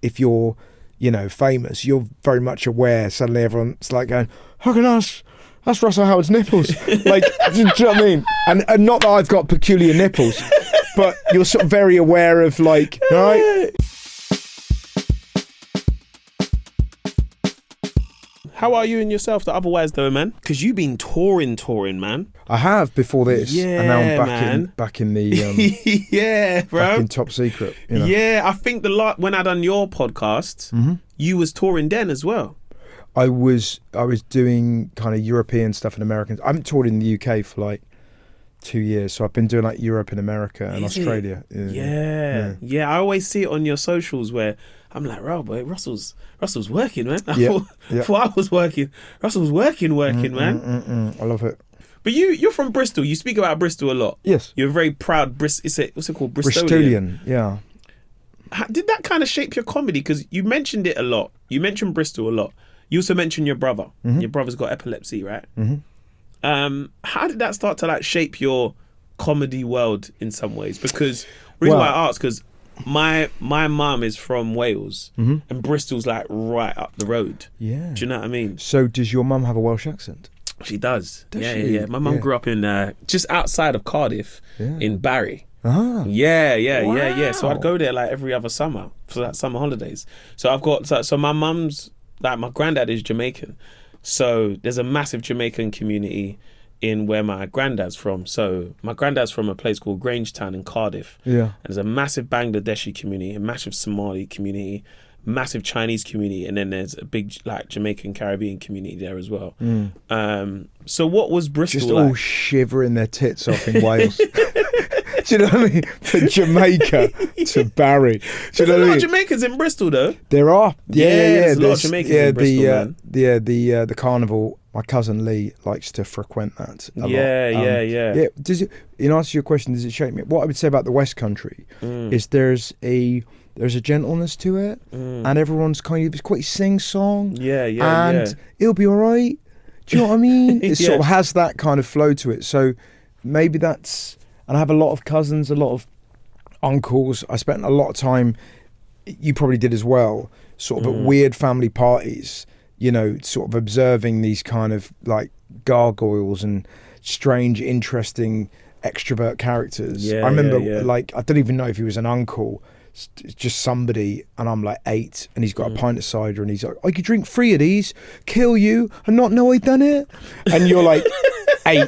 if you're, you know, famous, you're very much aware. Suddenly everyone's like going, how can that's Russell Howard's nipples. Like, do you know what I mean? And not that I've got peculiar nipples, but you're sort of very aware of, like, all right. How are you and yourself otherwise though, man? Because you've been touring, man. I have before this, and now I'm back in the yeah, bro. back in Top Secret. You know? Yeah, I think when I done your podcast, you was touring then as well. I was doing kind of European stuff and American. I haven't toured in the UK for like 2 years, so I've been doing like Europe and America and Australia. Yeah. I always see it on your socials where I'm like, "Wow, boy, Russell's working, man." I thought I was working. Russell's working, man. I love it. But you're from Bristol. You speak about Bristol a lot. Yes. You're a very proud what's it called? Bristolian, yeah. Did that kind of shape your comedy? Because you mentioned it a lot. You mentioned Bristol a lot. You also mentioned your brother. Your brother's got epilepsy, right? How did that start to like shape your comedy world in some ways? Because the reason why I ask, because my mum is from Wales and Bristol's like right up the road. Yeah. Do you know what I mean? So does your mum have a Welsh accent? She does. Does she? Yeah. My mum grew up in just outside of Cardiff in Barry. Ah. Yeah. So I'd go there like every other summer for like summer holidays. So I've got so my mum's like my granddad is Jamaican. So there's a massive Jamaican community in where my granddad's from. So my granddad's from a place called Grangetown in Cardiff. Yeah. And there's a massive Bangladeshi community, a massive Somali community, massive Chinese community, and then there's a big like Jamaican Caribbean community there as well. So what was Bristol just like? All shivering their tits off in Wales. Do you know what I mean? From Jamaica to Barry. There's a lot of Jamaicans in Bristol though. There are. Yeah. There's a lot of Jamaicans in Bristol, man. The carnival, my cousin Lee likes to frequent that a lot. Yeah. Does it, in answer to your question, does it shape me? What I would say about the West Country is there's a gentleness to it, and everyone's kind of, it's quite sing-song. And it'll be all right. Do you know what I mean? It sort of has that kind of flow to it. So maybe that's, and I have a lot of cousins, a lot of uncles. I spent a lot of time, you probably did as well, sort of at weird family parties, you know, sort of observing these kind of like gargoyles and strange, interesting extrovert characters. I remember like, I don't even know if he was an uncle, just somebody, and I'm like 8 and he's got a pint of cider and he's like, I could drink 3 of these, kill you and not know I'd done it. And you're like 8,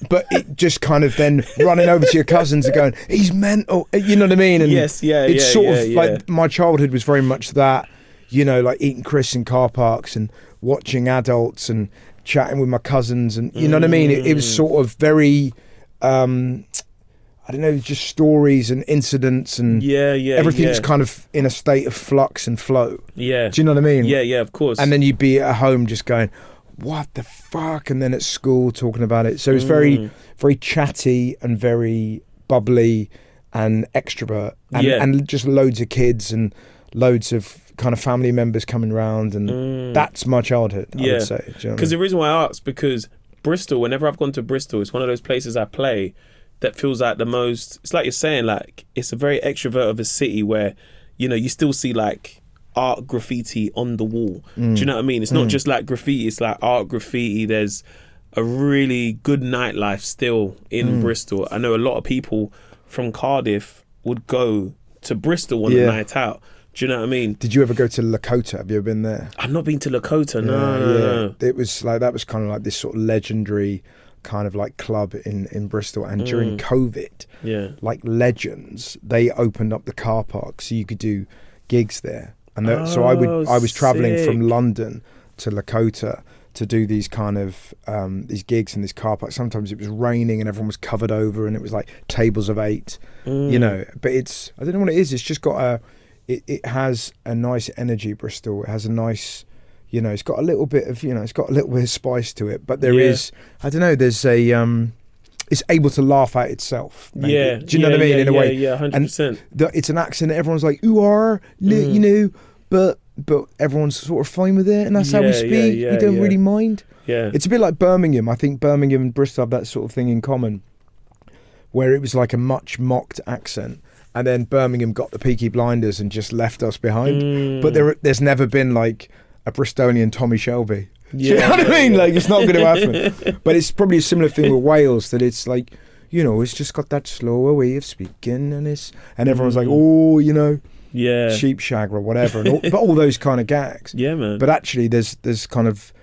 but it just kind of then running over to your cousins and going, he's mental, you know what I mean? And it's sort of like my childhood was very much that, you know, like eating crisps in car parks and watching adults and chatting with my cousins, and you know what I mean? It was sort of very I don't know, just stories and incidents and everything's kind of in a state of flux and flow. Yeah. Do you know what I mean? Yeah, of course. And then you'd be at home just going, what the fuck? And then at school talking about it. So it's very, very chatty and very bubbly and extrovert. And just loads of kids and loads of kind of family members coming around. And that's my childhood, I would say. Because the reason why I asked, because Bristol, whenever I've gone to Bristol, it's one of those places I play that feels like the most, it's like you're saying, like it's a very extrovert of a city where, you know, you still see like art graffiti on the wall. Do you know what I mean? It's not just like graffiti, it's like art graffiti. There's a really good nightlife still in Bristol. I know a lot of people from Cardiff would go to Bristol on a night out. Do you know what I mean? Did you ever go to Lakota? Have you ever been there? I've not been to Lakota, no. It was like, that was kind of like this sort of legendary kind of like club in Bristol, and during COVID, like Legends, they opened up the car park so you could do gigs there, and so I was traveling from London to Lakota to do these kind of these gigs in this car park. Sometimes it was raining and everyone was covered over, and it was like tables of 8, you know. But it's, I don't know what it is. It's just got it has a nice energy. Bristol, it has a nice, you know, it's got a little bit of, you know, it's got a little bit of spice to it, but there is, I don't know, there's a, it's able to laugh at itself. Maybe. Yeah. Do you know what I mean? In a way. Yeah, 100%. And it's an accent that everyone's like, ooh, you know, but everyone's sort of fine with it, and that's how we speak. We don't really mind. Yeah. It's a bit like Birmingham. I think Birmingham and Bristol have that sort of thing in common, where it was like a much mocked accent. and then Birmingham got the Peaky Blinders and just left us behind. But there's never been like a Bristolian Tommy Shelby. Do you know what I mean? Like, it's not going to happen. But it's probably a similar thing with Wales, that it's like, you know, it's just got that slower way of speaking, and everyone's like, oh, you know, sheep shagger or whatever, but all those kind of gags. Yeah, man. But actually, there's kind of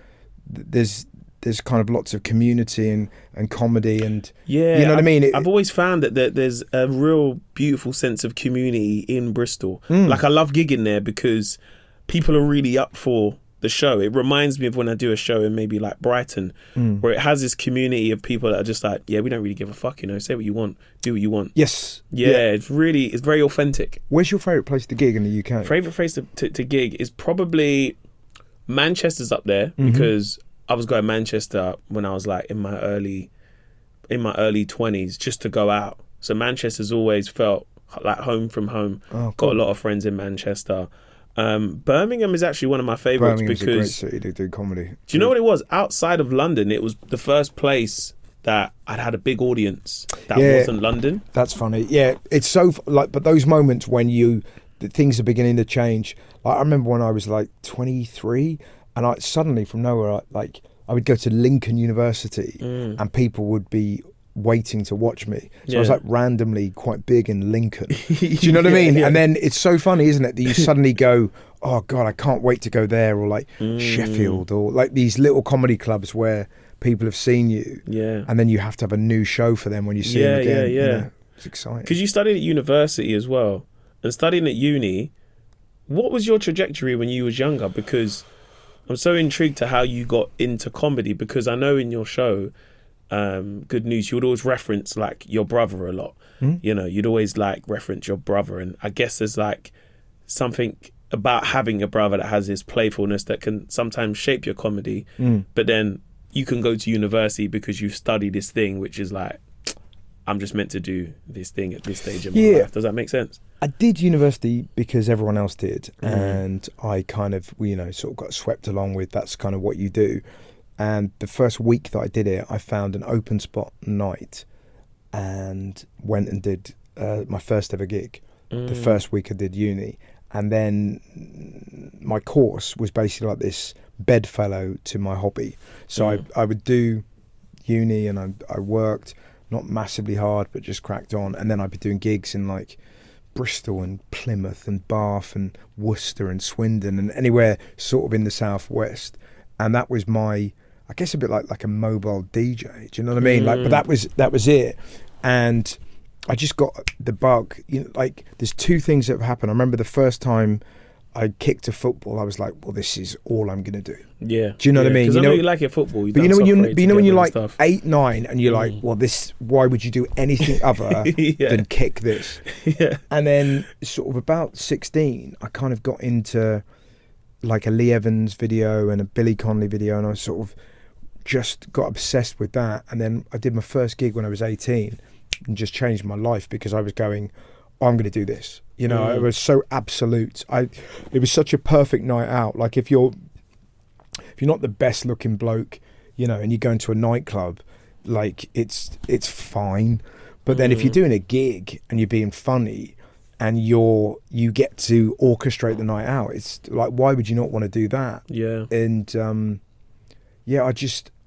lots of community and comedy, and you know what I mean. I've always found that there's a real beautiful sense of community in Bristol. Like, I love gigging there because people are really up for the show. It reminds me of when I do a show in maybe like Brighton, where it has this community of people that are just like, yeah, we don't really give a fuck, you know, say what you want, do what you want. Yes. Yeah. It's very authentic. Where's your favourite place to gig in the UK? Favourite place to gig is probably Manchester's up there, because I was going to Manchester when I was like in my early 20s, just to go out. So Manchester's always felt like home from home. Oh, cool. Got a lot of friends in Manchester. Birmingham is actually one of my favourites because Birmingham's a great city to do comedy. Do you know what it was? Outside of London, it was the first place that I'd had a big audience that wasn't London. That's funny. Yeah, it's so like, but those moments when things are beginning to change. Like, I remember when I was like 23, and I suddenly from nowhere, I would go to Lincoln University, and people would be waiting to watch me. So I was like randomly quite big in Lincoln. Do you know what I mean? Yeah. And then it's so funny, isn't it, that you suddenly go, oh God, I can't wait to go there, or like Sheffield, or like these little comedy clubs where people have seen you. Yeah. And then you have to have a new show for them when you see them again. Yeah. You know? It's exciting. Because you studied at university as well. And studying at uni, what was your trajectory when you was younger? Because I'm so intrigued to how you got into comedy, because I know in your show, Good News, you would always reference like your brother a lot. You know, you'd always like reference your brother, and I guess there's like something about having a brother that has this playfulness that can sometimes shape your comedy, but then you can go to university because you study this thing which is like, I'm just meant to do this thing at this stage of my life. Does that make sense? I did university because everyone else did, and I kind of, you know, sort of got swept along with that's kind of what you do. And the first week that I did it, I found an open spot night and went and did my first ever gig. The first week I did uni. And then my course was basically like this bedfellow to my hobby. So I would do uni, and I worked, not massively hard, but just cracked on. And then I'd be doing gigs in like Bristol and Plymouth and Bath and Worcester and Swindon and anywhere sort of in the southwest. And that was my, I guess, a bit like a mobile DJ. Do you know what I mean? Like, but that was it. And I just got the bug. You know, like, there's two things that have happened. I remember the first time I kicked a football, I was like, well, this is all I'm going to do. Yeah. Do you know what I mean? Because I know you like your football. But you know when you're like 8, 9, and you're like, well, this, why would you do anything other than kick this? Yeah. And then sort of about 16, I kind of got into like a Lee Evans video and a Billy Connolly video, and I sort of just got obsessed with that. And then I did my first gig when I was 18 and just changed my life, because I was going, oh, I'm going to do this. You know, it was so absolute. It was such a perfect night out. Like, if you're not the best looking bloke, you know, and you go into a nightclub, like it's fine. But then if you're doing a gig and you're being funny and you get to orchestrate the night out, it's like, why would you not want to do that? Yeah. And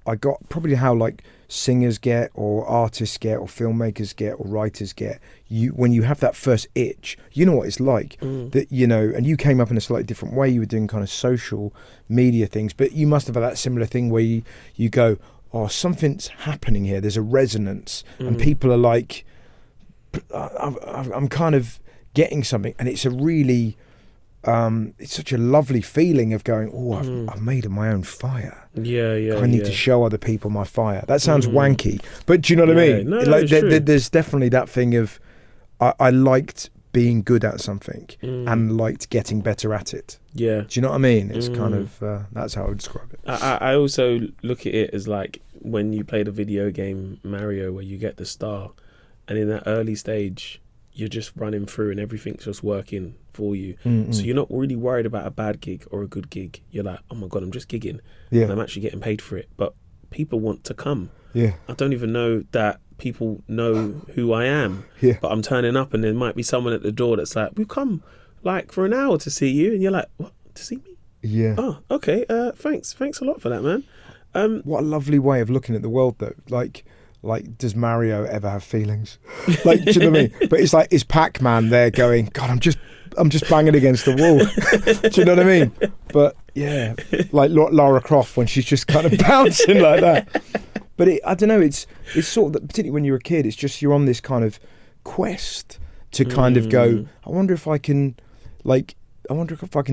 I got probably how like singers get, or artists get, or filmmakers get, or writers get. When you have that first itch, you know what it's like. That, you know, and you came up in a slightly different way. You were doing kind of social media things, but you must have had that similar thing where you go, oh, something's happening here. There's a resonance, and people are like, I'm kind of getting something, and it's a really. It's such a lovely feeling of going, oh, I've made my own fire. Yeah. I need to show other people my fire. That sounds wanky, but do you know what I mean? No, like there's definitely that thing of I liked being good at something and liked getting better at it. Yeah. Do you know what I mean? It's kind of that's how I would describe it. I also look at it as like when you play the video game Mario, where you get the star, and in that early stage you're just running through and everything's just working for you. So you're not really worried about a bad gig or a good gig. You're like, oh my God, I'm just gigging and I'm actually getting paid for it. But people want to come. Yeah. I don't even know that people know who I am. Yeah. But I'm turning up and there might be someone at the door that's like, we've come like for an hour to see you. And you're like, what? To see me? Yeah. Oh, okay. Thanks a lot for that, man. What a lovely way of looking at the world, though. Like, does Mario ever have feelings? Like, do you know what I mean? But it's like, is Pac-Man there going, God, I'm just banging against the wall. Do you know what I mean? But yeah, like Lara Croft when she's just kind of bouncing like that. But I don't know. It's sort of, particularly when you're a kid, it's just you're on this kind of quest to kind of go, I wonder if I can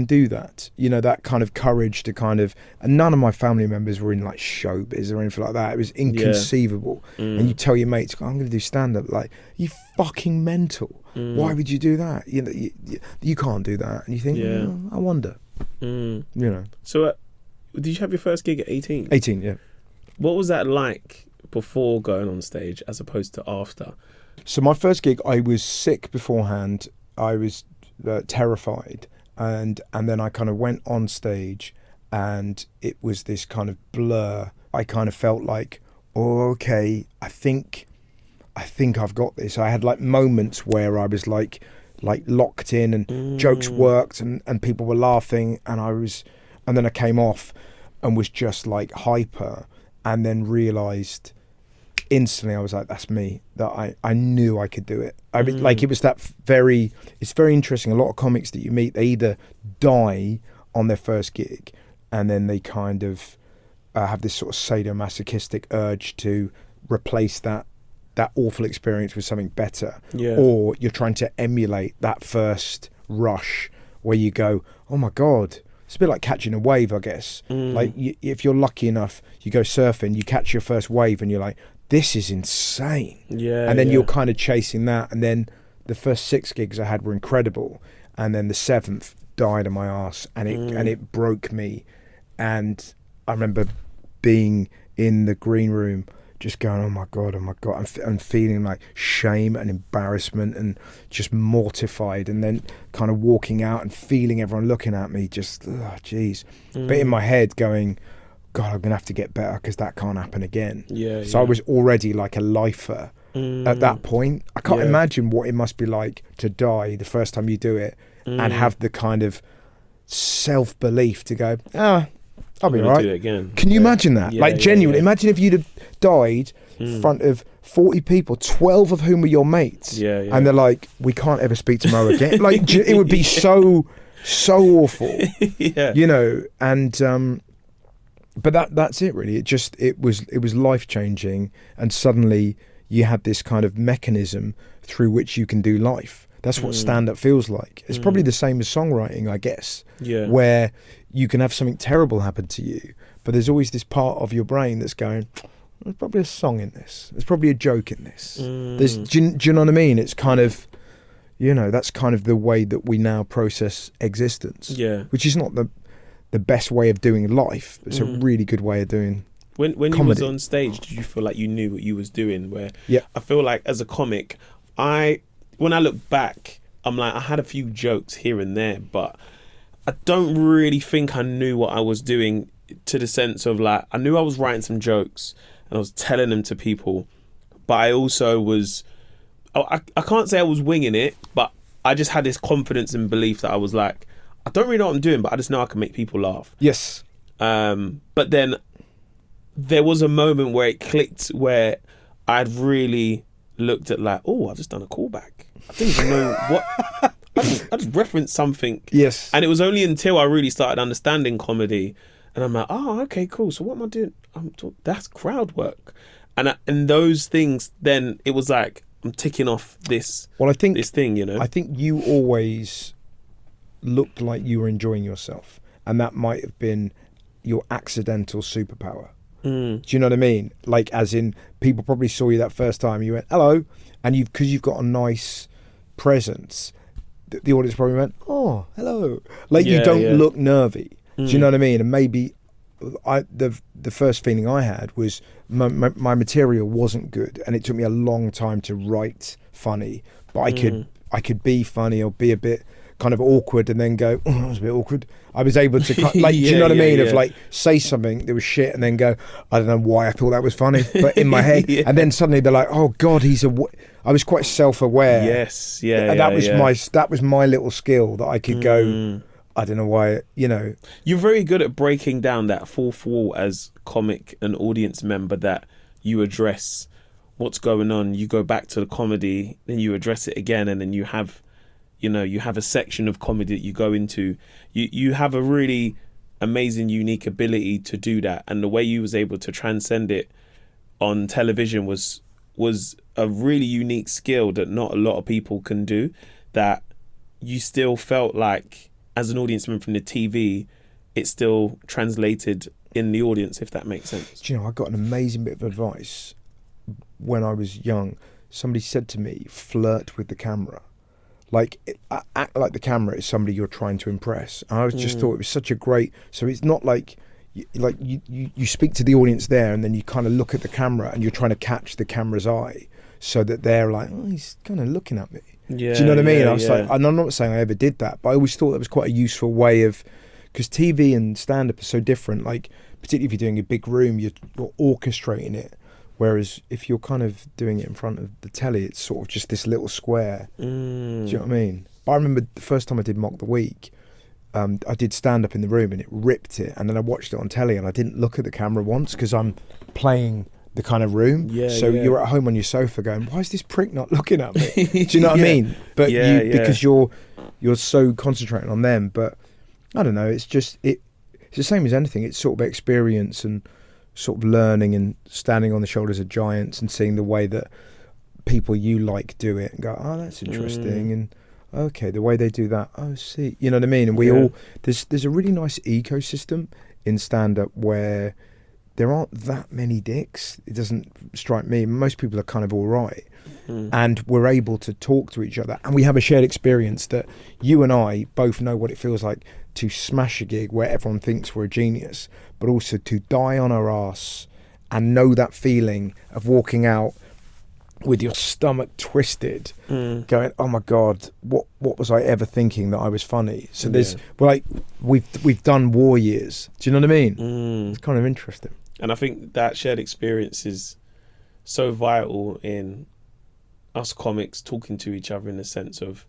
do that, you know, that kind of courage to kind of, and none of my family members were in like showbiz or anything like that. It was inconceivable. And you tell your mates, I'm going to do stand-up, like, you fucking mental. Why would you do that? You know, you can't do that. And you think, I wonder, you know. So did you have your first gig at 18? 18, yeah. What was that like before going on stage as opposed to after? So my first gig, I was sick beforehand. I was terrified. And then I kind of went on stage and it was this kind of blur. I kind of felt like, oh, okay, I think I've got this. I had like moments where I was like locked in and jokes worked and people were laughing and then I came off and was just like hyper and then realised instantly, I was like, that's me, that I knew I could do it. I mean, like, it was it's very interesting. A lot of comics that you meet, they either die on their first gig and then they kind of have this sort of sadomasochistic urge to replace that awful experience with something better. Yeah. Or you're trying to emulate that first rush where you go, oh my God, it's a bit like catching a wave, I guess. Like, if you're lucky enough, you go surfing, you catch your first wave and you're like, this is insane. Yeah. And then you're kind of chasing that. And then the first 6 gigs I had were incredible. And then the 7th died on my arse and it broke me. And I remember being in the green room just going, oh my God, and feeling like shame and embarrassment and just mortified, and then kind of walking out and feeling everyone looking at me, just, oh, geez. But in my head going, God, I'm going to have to get better because that can't happen again. So I was already like a lifer at that point. I can't imagine what it must be like to die the first time you do it and have the kind of self-belief to go, I'll be all right. Do it again. Can you imagine that? Like, genuinely, imagine if you'd have died in front of 40 people, 12 of whom were your mates. And they're like, we can't ever speak tomorrow again. Like, it would be so awful. You know, and but that's it really. It was life-changing, and suddenly you had this kind of mechanism through which you can do life. That's what stand-up feels like. It's probably the same as songwriting, I guess, where you can have something terrible happen to you, but there's always this part of your brain that's going, there's probably a song in this. There's probably a joke in this. Do you know what I mean? It's kind of, you know, that's kind of the way that we now process existence. Yeah. Which is not the best way of doing life. It's a really good way of doing When comedy. You was on stage, did you feel like you knew what you was doing? Where I feel like as a comic, when I look back, I'm like, I had a few jokes here and there, but I don't really think I knew what I was doing, to the sense of like, I knew I was writing some jokes and I was telling them to people, but I also was, I can't say I was winging it, but I just had this confidence and belief that I was like, I don't really know what I'm doing, but I just know I can make people laugh. Yes. But then there was a moment where it clicked, where I'd really looked at like, oh, I've just done a callback. I didn't even know what... I just referenced something. Yes. And it was only until I really started understanding comedy, and I'm like, oh, okay, cool. So what am I doing? That's crowd work. And those things, then it was like, I'm ticking off this thing, you know? I think you always looked like you were enjoying yourself, and that might have been your accidental superpower. Do you know what I mean? Like, as in, people probably saw you that first time, you went, hello, and because you've got a nice presence, the audience probably went, oh, hello. Like, you don't look nervy. Do you know what I mean? And maybe the first feeling I had was my material wasn't good, and it took me a long time to write funny, but I could be funny or be a bit kind of awkward and then go, oh, that was a bit awkward. I was able to do you know what I mean? Of like say something that was shit and then go, I don't know why I thought that was funny, but in my head, and then suddenly they're like, oh God, I was quite self-aware. Yes, and that was my little skill that I could go. I don't know why, you know. You're very good at breaking down that fourth wall as comic and audience member, that you address what's going on, you go back to the comedy, then you address it again, and then you have a section of comedy that you go into. You have a really amazing, unique ability to do that, and the way you was able to transcend it on television was a really unique skill that not a lot of people can do, that you still felt like, as an audience member from the TV, it still translated in the audience, if that makes sense. Do you know, I got an amazing bit of advice when I was young. Somebody said to me, flirt with the camera. Like, act like the camera is somebody you're trying to impress. And I just thought it was such a great... So it's not like you speak to the audience there and then you kind of look at the camera and you're trying to catch the camera's eye so that they're like, oh, he's kind of looking at me. Yeah, do you know what I mean? I was like, and I'm not saying I ever did that, but I always thought that was quite a useful way of, because TV and stand-up are so different. Like, particularly if you're doing a big room, you're orchestrating it. Whereas if you're kind of doing it in front of the telly, it's sort of just this little square. Do you know what I mean? But I remember the first time I did Mock the Week, I did stand-up in the room and it ripped it. And then I watched it on telly and I didn't look at the camera once because I'm playing the kind of room. You're at home on your sofa going, why is this prick not looking at me? Do you know what I mean? But because you're so concentrating on them. But I don't know, it's just it's the same as anything. It's sort of experience and sort of learning and standing on the shoulders of giants and seeing the way that people you like do it and go, oh, that's interesting, and okay, the way they do that, oh, see, you know what I mean? And we all there's a really nice ecosystem in stand-up where there aren't that many dicks. It doesn't strike me. Most people are kind of all right. And we're able to talk to each other. And we have a shared experience that you and I both know what it feels like to smash a gig where everyone thinks we're a genius, but also to die on our ass and know that feeling of walking out with your stomach twisted, going, oh my God, what was I ever thinking that I was funny? So there's, we've done war years. Do you know what I mean? It's kind of interesting. And I think that shared experience is so vital in us comics talking to each other, in the sense of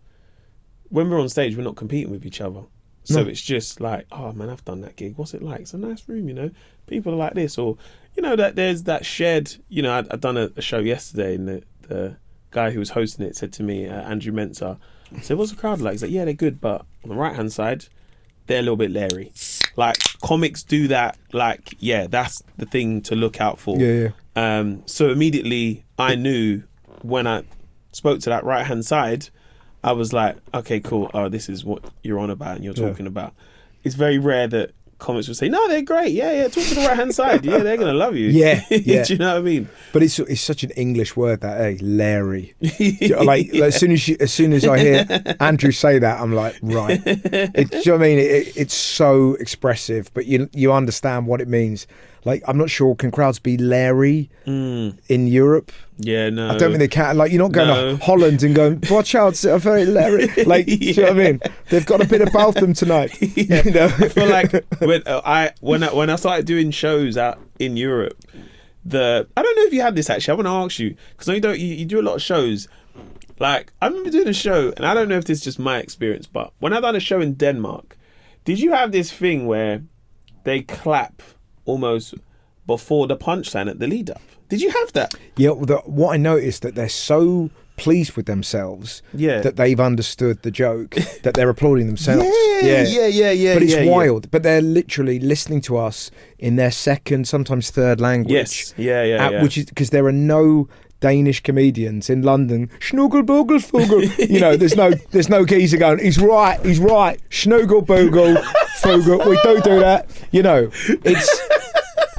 when we're on stage, we're not competing with each other. So it's just like, oh man, I've done that gig. What's it like? It's a nice room, you know. People are like this, or you know, that there's that shared. You know, I'd done a show yesterday, and the guy who was hosting it said to me, Andrew Mensah, I said, "What's the crowd like?" He's like, "Yeah, they're good, but on the right hand side, they're a little bit leery." Like comics do that. Like, yeah, that's the thing to look out for. So immediately I knew when I spoke to that right hand side, I was like, okay, cool. Oh, this is what you're on about and you're talking about. It's very rare that comics will say, no, they're great. Yeah, talk to the right hand side. Yeah, they're gonna love you. Yeah. Do you know what I mean? But it's such an English word, that, Larry. Like as soon as I hear Andrew say that, I'm like, right. Do you know what I mean? It's so expressive, but you understand what it means. Like, I'm not sure, can crowds be Larry in Europe? Yeah, no. I don't think they can. Like, you're not going to Holland and going, watch out, I'm very Larry. Like, do you know what I mean? They've got a bit about them tonight. Yeah. You know? I feel like when I started doing shows out in Europe, I don't know if you had this actually. I want to ask you, because you do a lot of shows. Like, I remember doing a show, and I don't know if this is just my experience, but when I done a show in Denmark, did you have this thing where they clap almost before the punchline at the lead up? Did you have that? Yeah, what I noticed, that they're so pleased with themselves that they've understood the joke, that they're applauding themselves. Yeah. But it's wild. But they're literally listening to us in their second, sometimes third language. Yes. Which is because there are no Danish comedians in London. Schnuggle boogle fuggle. You know, there's no geezer going, he's right. Schnuggle boogle fuggle. We don't do that. You know, it's.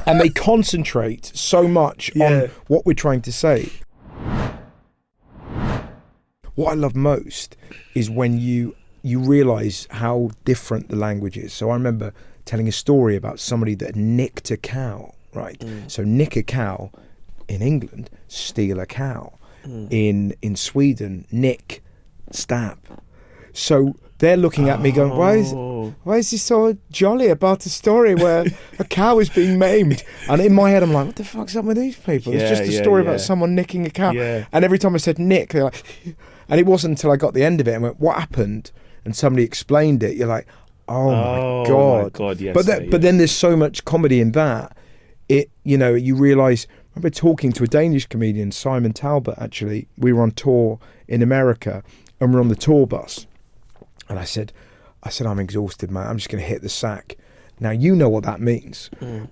And they concentrate so much on what we're trying to say. What I love most is when you realise how different the language is. So I remember telling a story about somebody that nicked a cow, right? So nick a cow in England, steal a cow. In Sweden, nick, stab. So they're looking at me going, why is this so jolly about a story where a cow is being maimed? And in my head, I'm like, what the fuck's up with these people? It's just a story about someone nicking a cow. Yeah. And every time I said nick, they're like, and it wasn't until I got the end of it and went, what happened? And somebody explained it. You're like, oh my God, yes. But then there's so much comedy in that. You realise, I remember talking to a Danish comedian, Simon Talbot, actually. We were on tour in America and we're on the tour bus. And I said, I'm exhausted, man. I'm just going to hit the sack. Now, you know what that means.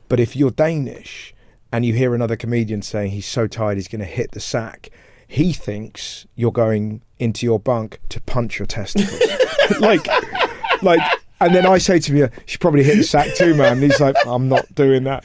But if you're Danish and you hear another comedian saying he's so tired he's going to hit the sack, he thinks you're going into your bunk to punch your testicles. like, and then I say to him, you should probably hit the sack too, man. And he's like, I'm not doing that.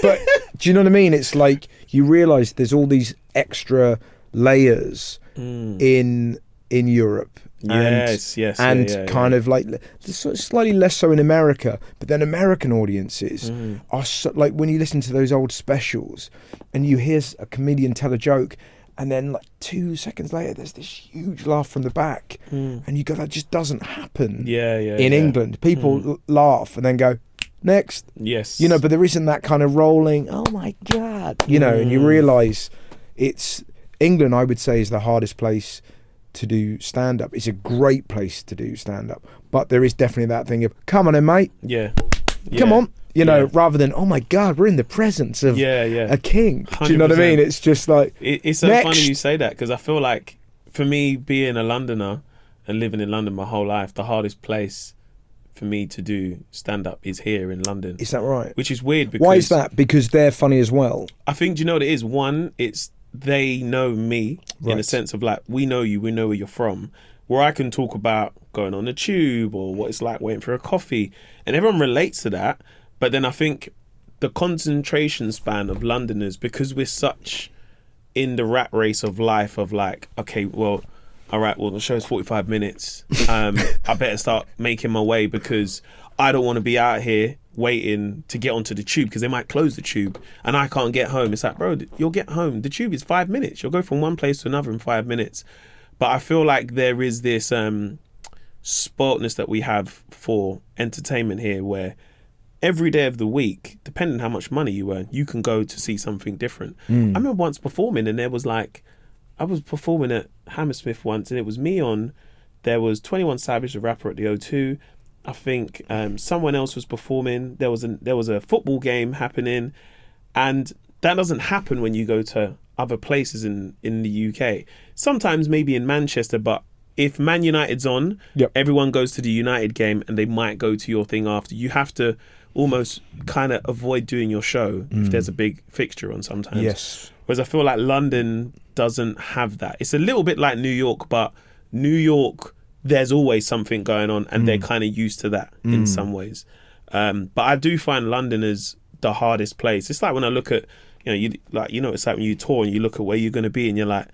But do you know what I mean? It's like you realise there's all these extra layers in Europe. Yes. Kind of like slightly less so in America, but then American audiences are so, like when you listen to those old specials and you hear a comedian tell a joke and then like 2 seconds later there's this huge laugh from the back and you go, that just doesn't happen in England. People laugh and then go next, but there isn't that kind of rolling, oh my God, and you realise it's England, I would say, is the hardest place to do stand-up. It's a great place to do stand-up, but there is definitely that thing of, come on in, mate. Come on. Rather than, oh my God, we're in the presence of a king. 100%. Do you know what I mean? It's just like, it's so funny you say that, because I feel like for me, being a Londoner and living in London my whole life, the hardest place for me to do stand-up is here in London. Is that right? Which is weird. Because why is that? Because they're funny as well. I think, do you know what it is? One, it's they know me in a sense of like, we know you, we know where you're from. Where I can talk about going on the tube or what it's like waiting for a coffee, and everyone relates to that. But then I think the concentration span of Londoners, because we're such in the rat race of life of like, okay, well, all right, well, the show's 45 minutes. I better start making my way because I don't want to be out here waiting to get onto the tube because they might close the tube and I can't get home. It's like, bro, you'll get home. The tube is 5 minutes. You'll go from one place to another in 5 minutes. But I feel like there is this spoiltness that we have for entertainment here where every day of the week, depending on how much money you earn, you can go to see something different. I remember once performing and there was like, I was performing at Hammersmith once and it was me on, there was 21 Savage, the rapper, at the O2. I think someone else was performing. There was a football game happening, and that doesn't happen when you go to other places in the UK. Sometimes maybe in Manchester, but if Man United's on, everyone goes to the United game and they might go to your thing after. You have to almost kind of avoid doing your show if there's a big fixture on sometimes. Yes. Whereas I feel like London doesn't have that. It's a little bit like New York, but New York, there's always something going on and they're kind of used to that in some ways. But I do find London is the hardest place. It's like when I look at, it's like when you tour and you look at where you're going to be and you're like,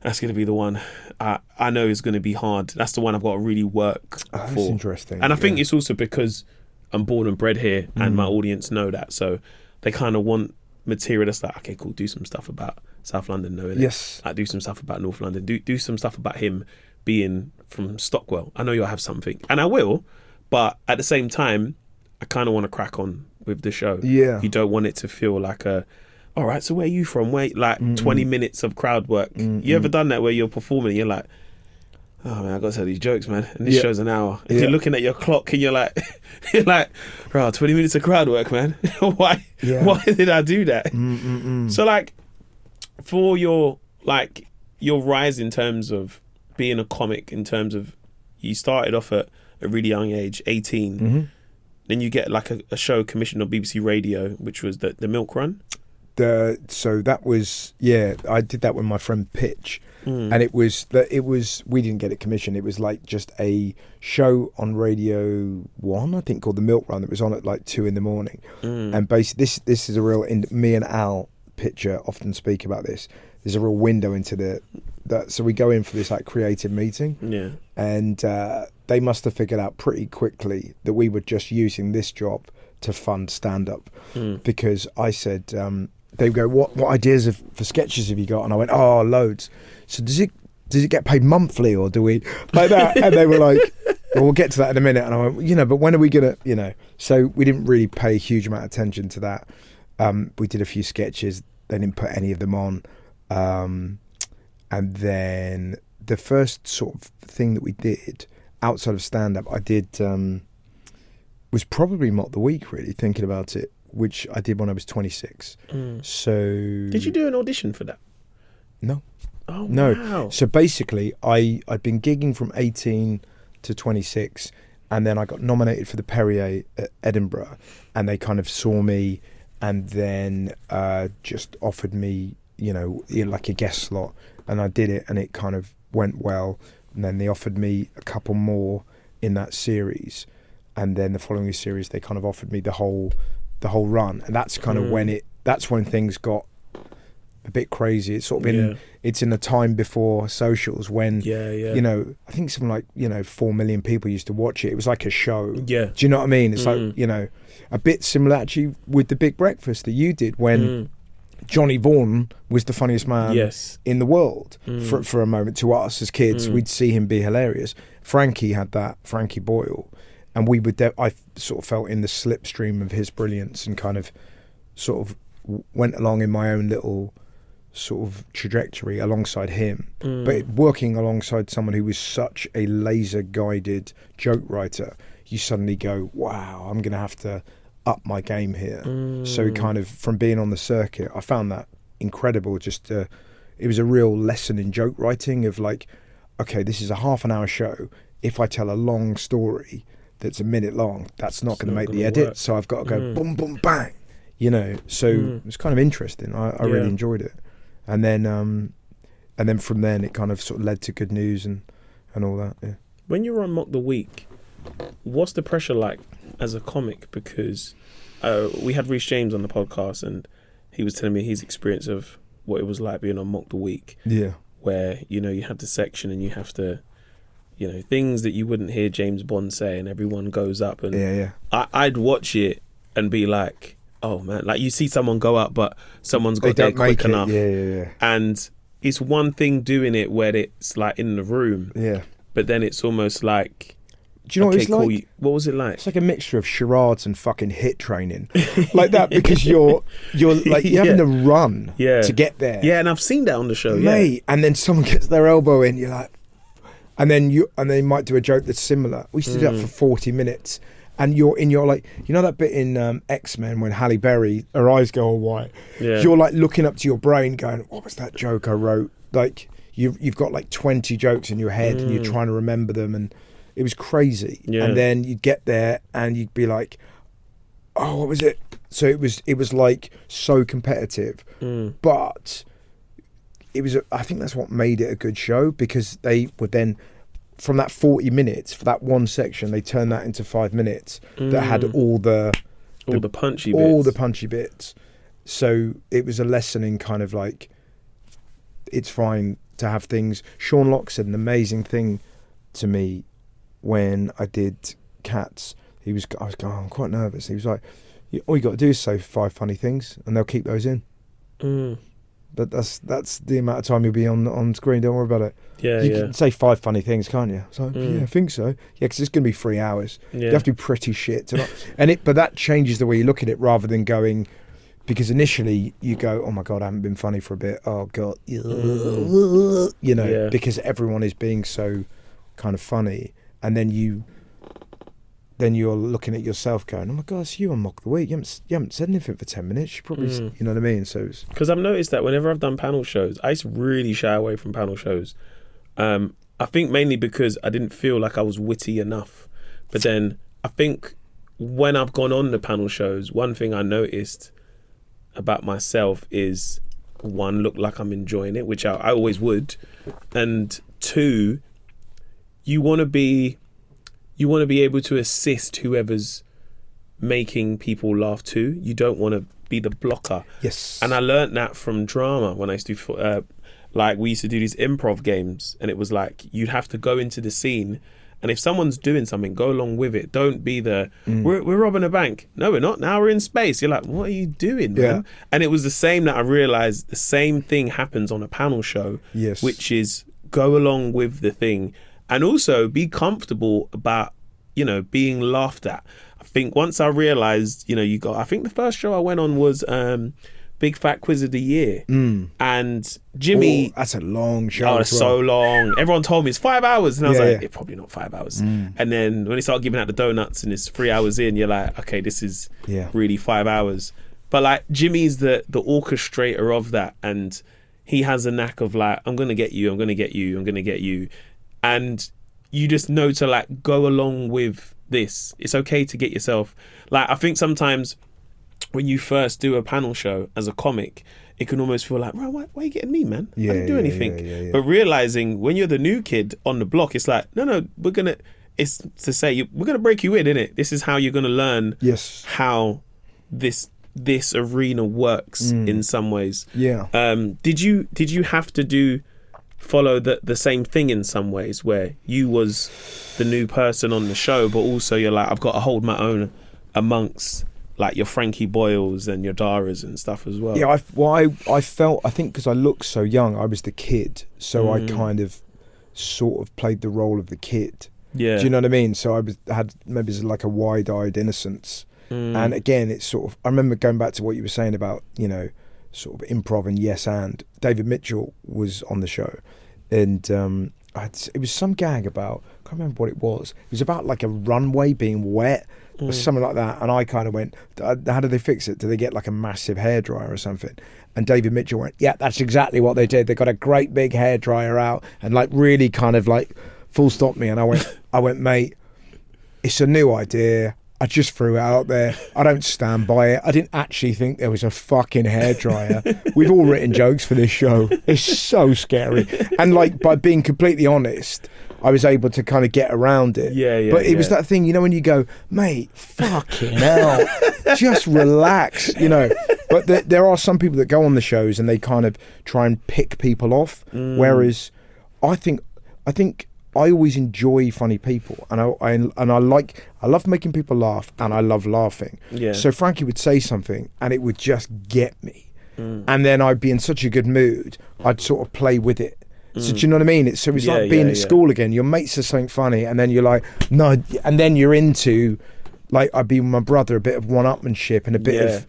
that's going to be the one I know is going to be hard. That's the one I've got to really work for. That's interesting. And I think it's also because I'm born and bred here and my audience know that. So they kind of want material that's like, okay, cool, do some stuff about South London, knowing yes. Like, do some stuff about North London. Do some stuff about him being from Stockwell. I know you'll have something. And I will, but at the same time, I kind of want to crack on with the show. Yeah. You don't want it to feel like all right, so where are you from? Where, like 20 minutes of crowd work. You ever done that where you're performing and you're like, oh man, I got to tell these jokes, man. And this show's an hour. And you're looking at your clock and you're like, bro, 20 minutes of crowd work, man. Why did I do that? So like, for your rise in terms of being a comic, in terms of you started off at a really young age, 18, then you get like a show commissioned on BBC Radio, which was the Milk Run. So that was, I did that with my friend Pitch, and it was we didn't get it commissioned. It was like just a show on Radio 1, I think, called the Milk Run. That was on at like 2 a.m. And basically this is a real, me and Al Pitcher often speak about this. There's a real window into that. So we go in for this like creative meeting, and they must have figured out pretty quickly that we were just using this job to fund stand-up, because I said, they go, what ideas for sketches have you got? And I went, loads. So does it get paid monthly, or do we like that? And they were like, Well, we'll get to that in a minute. And I went, but when are we going to, so we didn't really pay a huge amount of attention to that. We did a few sketches. They didn't put any of them on. And then the first sort of thing that we did outside of stand-up, I did, was probably Mock the Week, really, thinking about it, which I did when I was 26. So... Did you do an audition for that? No. Oh, no. Wow. So basically, I'd been gigging from 18 to 26, and then I got nominated for the Perrier at Edinburgh, and they kind of saw me and then just offered me, like a guest slot, and I did it, and it kind of went well. And then they offered me a couple more in that series, and then the following series they kind of offered me the whole run, and that's kind of when things got a bit crazy. It's sort of it's in the time before socials when I think something like 4 million people used to watch it. It was like a show. Do you know what I mean? It's like a bit similar actually with the Big Breakfast that you did when Johnny Vaughan was the funniest man in the world for a moment. To us as kids, we'd see him be hilarious. Frankie had that, Frankie Boyle, and we would I sort of felt in the slipstream of his brilliance and kind of sort of went along in my own little sort of trajectory alongside him, but working alongside someone who was such a laser guided joke writer, you suddenly go, wow, I'm gonna have to up my game here. So kind of from being on the circuit, I found that incredible. Just it was a real lesson in joke writing of like, okay, this is a half an hour show. If I tell a long story that's a minute long, that's not going to make the edit, so I've got to go boom boom bang, so it was kind of interesting. I really enjoyed it. And then from then it kind of sort of led to Good News and all that. Yeah. When you were on Mock the Week, what's the pressure like as a comic? Because we had Rhys James on the podcast, and he was telling me his experience of what it was like being on Mock the Week. Yeah. Where, you have the section and you have to, things that you wouldn't hear James Bond say, and everyone goes up. And I'd watch it and be like, oh man, like you see someone go up, but someone's got there quick enough. Yeah. And it's one thing doing it where it's like in the room. Yeah. But then it's almost like, do you know what it's like? What was it like? It's like a mixture of charades and fucking hit training, like that, because you're like you're having to run to get there. Yeah, and I've seen that on the show, mate. And then someone gets their elbow in, you're like, and they might do a joke that's similar. We used to do that for 40 minutes. And you're like, that bit in X-Men when Halle Berry, her eyes go all white. Yeah. You're like looking up to your brain going, what was that joke I wrote? Like you've got like 20 jokes in your head and you're trying to remember them, and it was crazy. Yeah. And then you'd get there and you'd be like, oh, what was it? So it was like so competitive, but it was. I think that's what made it a good show, because they would then, from that 40 minutes, for that one section, they turned that into 5 minutes that had all the punchy bits. So it was a lesson in kind of like, it's fine to have things. Sean Locke said an amazing thing to me when I did Cats. I was going, I'm quite nervous. He was like, all you got to do is say 5 funny things and they'll keep those in. But that's the amount of time you'll be on screen. Don't worry about it. You can say 5 funny things, can't you? So yeah, I think so. Yeah, because it's going to be 3 hours. You have to be pretty shit to not. But that changes the way you look at it, rather than going, because initially you go, oh my god, I haven't been funny for a bit. Oh god, because everyone is being so kind of funny, and then you're looking at yourself going, oh my god, it's you on Mock the Week. You haven't said anything for 10 minutes. You probably, you know what I mean? So because I've noticed that whenever I've done panel shows, I used to really shy away from panel shows. I think mainly because I didn't feel like I was witty enough. But then I think when I've gone on the panel shows, one thing I noticed about myself is, 1, look like I'm enjoying it, which I always would, and 2, you want to be able to assist whoever's making people laugh too. You don't want to be the blocker. Yes. And I learnt that from drama when I used to we used to do these improv games, and it was like you'd have to go into the scene, and if someone's doing something, go along with it. Don't be we're robbing a bank. No, we're not. Now we're in space. You're like, what are you doing, man? Yeah. And it was the same that I realised the same thing happens on a panel show. Yes. Which is go along with the thing. And also be comfortable about, being laughed at. I think once I realised, I think the first show I went on was Big Fat Quiz of the Year. And Jimmy... that's a long show. Oh, it's so long. Everyone told me it's 5 hours. And I was like, yeah. it's probably not 5 hours. And then when they start giving out the donuts and it's 3 hours in, you're like, okay, this is really 5 hours. But like Jimmy's the orchestrator of that. And he has a knack of like, I'm going to get you, I'm going to get you, I'm going to get you. And you just know to like go along with this. It's okay to get yourself... Like, I think sometimes... when you first do a panel show as a comic, it can almost feel like, right, why are you getting me, man? I didn't do anything. Yeah. But realising when you're the new kid on the block, it's like, no, we're going to break you in, innit? This is how you're going to learn how this arena works in some ways. Yeah. Did you have to follow the same thing in some ways, where you was the new person on the show, but also you're like, I've got to hold my own amongst... like your Frankie Boyles and your Daras and stuff as well. Yeah, I felt, I think because I looked so young, I was the kid. So I kind of sort of played the role of the kid. Yeah. Do you know what I mean? So had maybe like a wide-eyed innocence. And again, it's sort of, I remember going back to what you were saying about, sort of improv and yes and. David Mitchell was on the show. And it was some gag about, I can't remember what it was. It was about like a runway being wet. Or something like that, and I kind of went, how do they fix it? Do they get like a massive hairdryer or something? And David Mitchell went, yeah, that's exactly what they did. They got a great big hairdryer out and like really kind of like full stop me. And I went, mate, it's a new idea. I just threw it out there. I don't stand by it. I didn't actually think there was a fucking hairdryer. We've all written jokes for this show. It's so scary. And like, by being completely honest, I was able to kind of get around it. Yeah. But it was that thing, when you go, mate, fucking hell, just relax, But there are some people that go on the shows and they kind of try and pick people off. Whereas I think I always enjoy funny people, and I love making people laugh, and I love laughing. Yeah. So Frankie would say something, and it would just get me, and then I'd be in such a good mood, I'd sort of play with it. So do you know what I mean? It's like being at school again. Your mate says something funny, and then you're like, no, and then you're into, like, I'd be with my brother, a bit of one-upmanship and a bit of.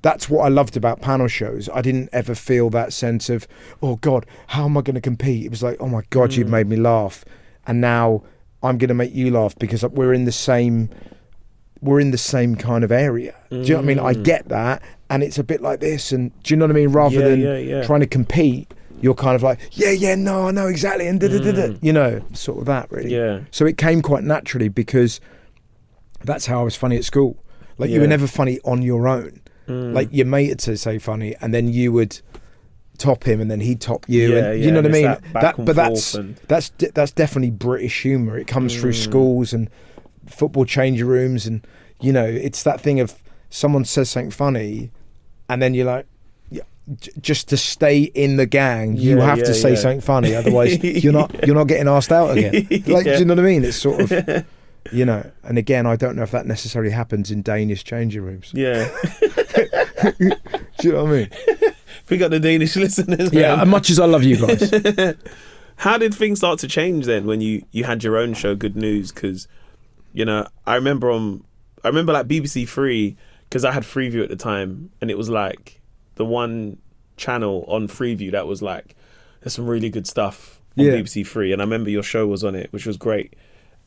That's what I loved about panel shows. I didn't ever feel that sense of, oh God, how am I going to compete? It was like, oh my God, you've made me laugh. And now I'm going to make you laugh because we're in the same kind of area. Do you know what I mean? I get that, and it's a bit like this. And do you know what I mean? Rather than trying to compete, you're kind of like, no, I know exactly, and sort of that really. Yeah. So it came quite naturally because that's how I was funny at school. Like you were never funny on your own. Like your mate would say funny, and then you would top him, and then he'd top you. You know what I mean? That's definitely British humour. It comes through schools and football changing rooms, and it's that thing of someone says something funny, and then you're like, just to stay in the gang, you have to say something funny, otherwise you're not getting asked out again. Like, do you know what I mean? It's sort of. And again, I don't know if that necessarily happens in Danish changing rooms. Yeah. Do you know what I mean? We got the Danish listeners. Yeah, as much as I love you guys. How did things start to change then when you had your own show, Good News? Because, I remember like BBC Three, because I had Freeview at the time, and it was like the one channel on Freeview that was like, there's some really good stuff on BBC Three, and I remember your show was on it, which was great.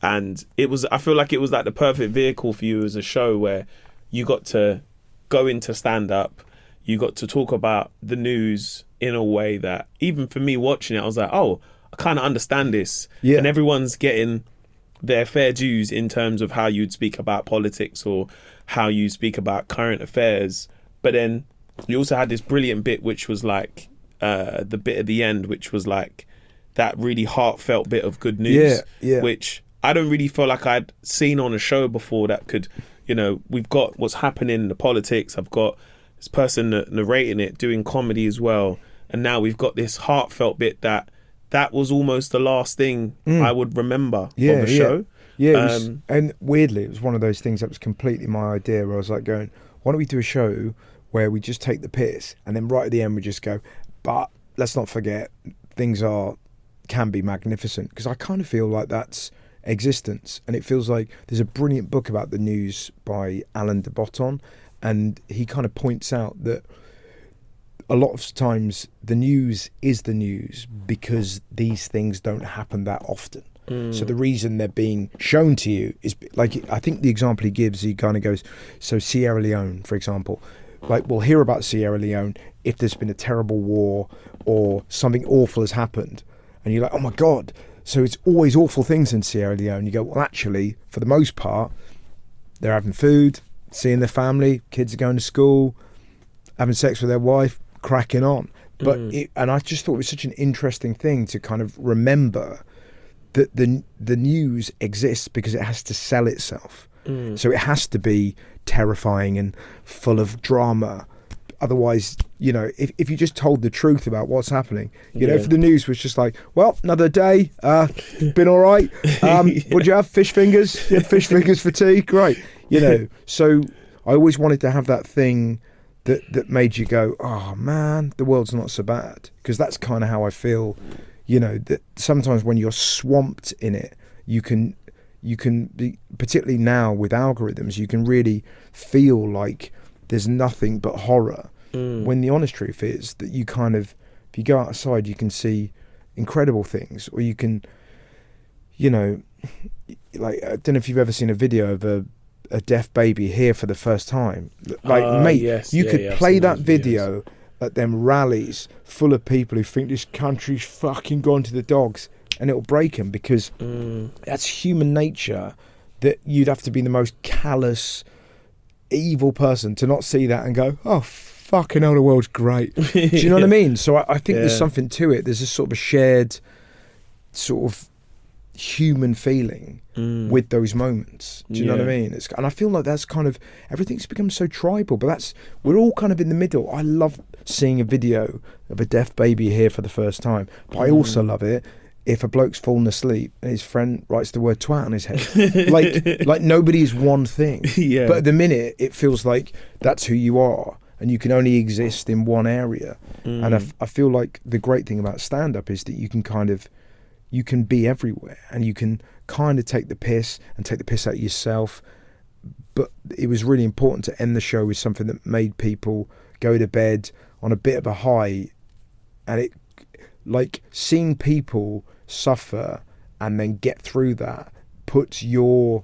And I feel like it was like the perfect vehicle for you as a show where you got to go into stand-up, you got to talk about the news in a way that, even for me watching it, I was like, oh, I kind of understand this. Yeah. And everyone's getting their fair dues in terms of how you'd speak about politics or how you speak about current affairs. But then you also had this brilliant bit, which was like the bit at the end, which was like that really heartfelt bit of good news, which I don't really feel like I'd seen on a show before that could, we've got what's happening in the politics. I've got this person narrating it, doing comedy as well. And now we've got this heartfelt bit that was almost the last thing I would remember of the show. Yeah, and weirdly, it was one of those things that was completely my idea, where I was like going, why don't we do a show where we just take the piss, and then right at the end we just go, but let's not forget, things are, can be magnificent, because I kind of feel like that's existence. And it feels like there's a brilliant book about the news by Alain de Botton, and he kind of points out that a lot of times the news is the news because these things don't happen that often. So the reason they're being shown to you is, like, I think the example he gives, he kind of goes, so Sierra Leone, for example, like, we'll hear about Sierra Leone if there's been a terrible war or something awful has happened, and you're like, oh my God, so it's always awful things in Sierra Leone. You go, well, actually, for the most part, they're having food, seeing their family, kids are going to school, having sex with their wife, cracking on. But and I just thought it was such an interesting thing to kind of remember that the news exists because it has to sell itself. So it has to be terrifying and full of drama. Otherwise, you know, if you just told the truth about what's happening, you know, if the news was just like, well, another day, been all right. What'd you have? Fish fingers? You had fish fingers for tea? Great. You know, so I always wanted to have that thing that made you go, oh man, the world's not so bad. Because that's kind of how I feel, you know, that sometimes when you're swamped in it, you can be, particularly now with algorithms, you can really feel like there's nothing but horror. When the honest truth is that you kind of, if you go outside, you can see incredible things, or you can, you know, like, I don't know if you've ever seen a video of a deaf baby here for the first time. Like, mate, yes, you could play that video videos at them rallies full of people who think this country's fucking gone to the dogs, and it'll break them, because that's human nature, that you'd have to be the most callous, evil person to not see that and go, oh, fucking hell, the world's great. Do you know what I mean? So I think there's something to it. There's a sort of a shared sort of human feeling with those moments. Do you know what I mean? And I feel like that's kind of, everything's become so tribal, but we're all kind of in the middle. I love seeing a video of a deaf baby here for the first time, but I also love it if a bloke's fallen asleep and his friend writes the word twat on his head. like nobody is one thing. But at the minute, it feels like that's who you are, and you can only exist in one area. And I feel like the great thing about stand-up is that you can be everywhere, and you can kind of take the piss out of yourself. But it was really important to end the show with something that made people go to bed on a bit of a high, and it, like, seeing people suffer and then get through that puts your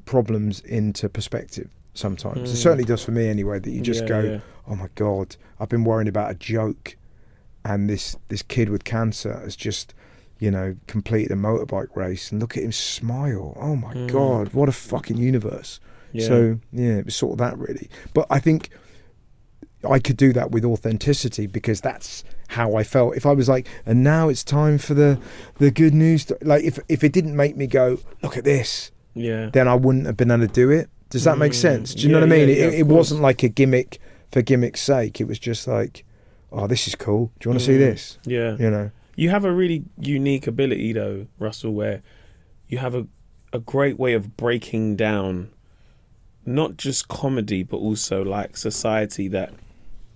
problems into perspective sometimes. It certainly does for me anyway, that you just go, oh my God, I've been worrying about a joke, and this kid with cancer has just, you know, completed a motorbike race, and look at him smile. Oh my God, what a fucking universe. So it was sort of that, really. But I think I could do that with authenticity, because that's how I felt. If I was like, and now it's time for the good news, like, if it didn't make me go, look at this, then I wouldn't have been able to do it. Does that make sense? Do you know what I mean? It wasn't like a gimmick for gimmick's sake. It was just like, oh, this is cool. Do you want to see this? Yeah. You know? You have a really unique ability, though, Russell, where you have a great way of breaking down not just comedy, but also like society, that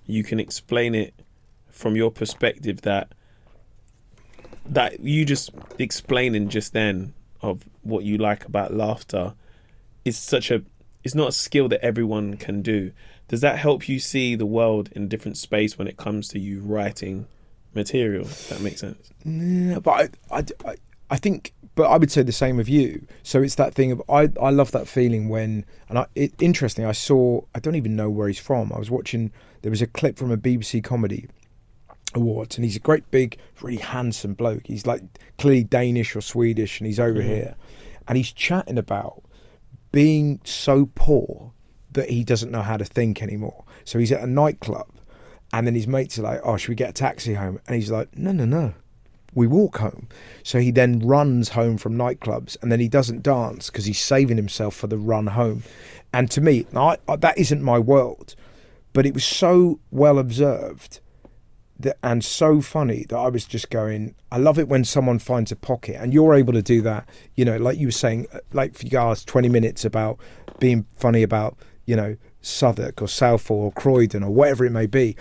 you can explain it from your perspective, that you just explaining just then of what you like about laughter is it's not a skill that everyone can do. Does that help you see the world in a different space when it comes to you writing material, if that makes sense? Yeah, but I think, but I would say the same of you. So it's that thing of, I love that feeling when, and interesting, I don't even know where he's from. I was watching, there was a clip from a BBC Comedy Awards, and he's a great big, really handsome bloke. He's like clearly Danish or Swedish, and he's over here, and he's chatting about being so poor that he doesn't know how to think anymore. So he's at a nightclub, and then his mates are like, oh, should we get a taxi home? And he's like, no, we walk home. So he then runs home from nightclubs, and then he doesn't dance because he's saving himself for the run home. And to me, that isn't my world, but it was so well observed and so funny that I was just going, I love it when someone finds a pocket, and you're able to do that. You know, like you were saying, like for you guys, 20 minutes about being funny about, you know, Southwark or Southall or Croydon or whatever it may be.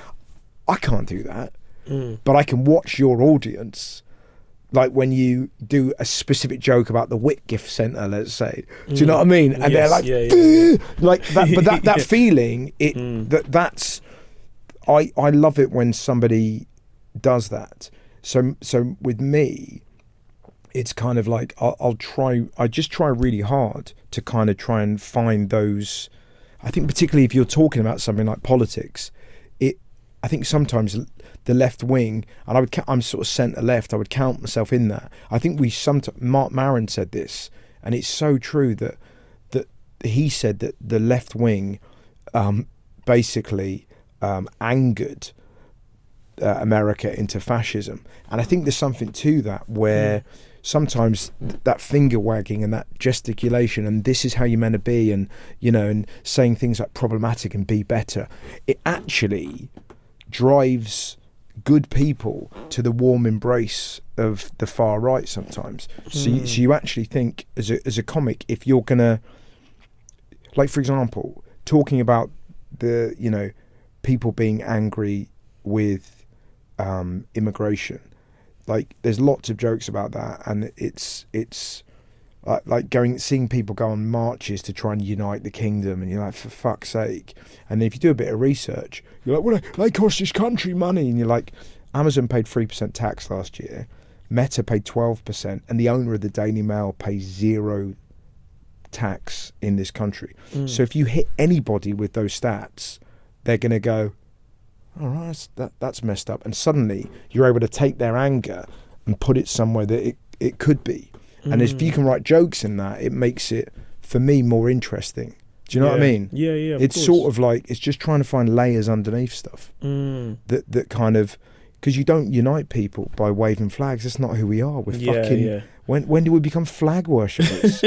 I can't do that, but I can watch your audience like when you do a specific joke about the Whitgift Centre, let's say, do you know what I mean? And they're like, like that, but that feeling, that's, I love it when somebody does that. So with me, it's kind of like, I just try really hard to kind of try and find those, I think particularly if you're talking about something like politics, I think sometimes the left wing, and I'm sort of centre left, I would count myself in that. I think Mark Maron said this, and it's so true that he said that the left wing basically angered America into fascism. And I think there's something to that where sometimes that finger wagging and that gesticulation and this is how you're meant to be, and and saying things like problematic and be better, it actually drives good people to the warm embrace of the far right sometimes. So you actually think as a comic, if you're gonna, like for example, talking about the people being angry with immigration, like there's lots of jokes about that, and it's like seeing people go on marches to try and unite the kingdom, and you're like, for fuck's sake. And then if you do a bit of research, you're like, well, they cost this country money, and you're like, Amazon paid 3% tax last year, Meta paid 12%, and the owner of the Daily Mail pays 0 tax in this country. So if you hit anybody with those stats, they're going to go, all right, that's messed up. And suddenly you're able to take their anger and put it somewhere that it could be. And if you can write jokes in that, it makes it, for me, more interesting. Do you know what I mean? Yeah, it's course. sort of like, it's just trying to find layers underneath stuff that kind of, because you don't unite people by waving flags. That's not who we are. We're fucking, when do we become flag worshippers?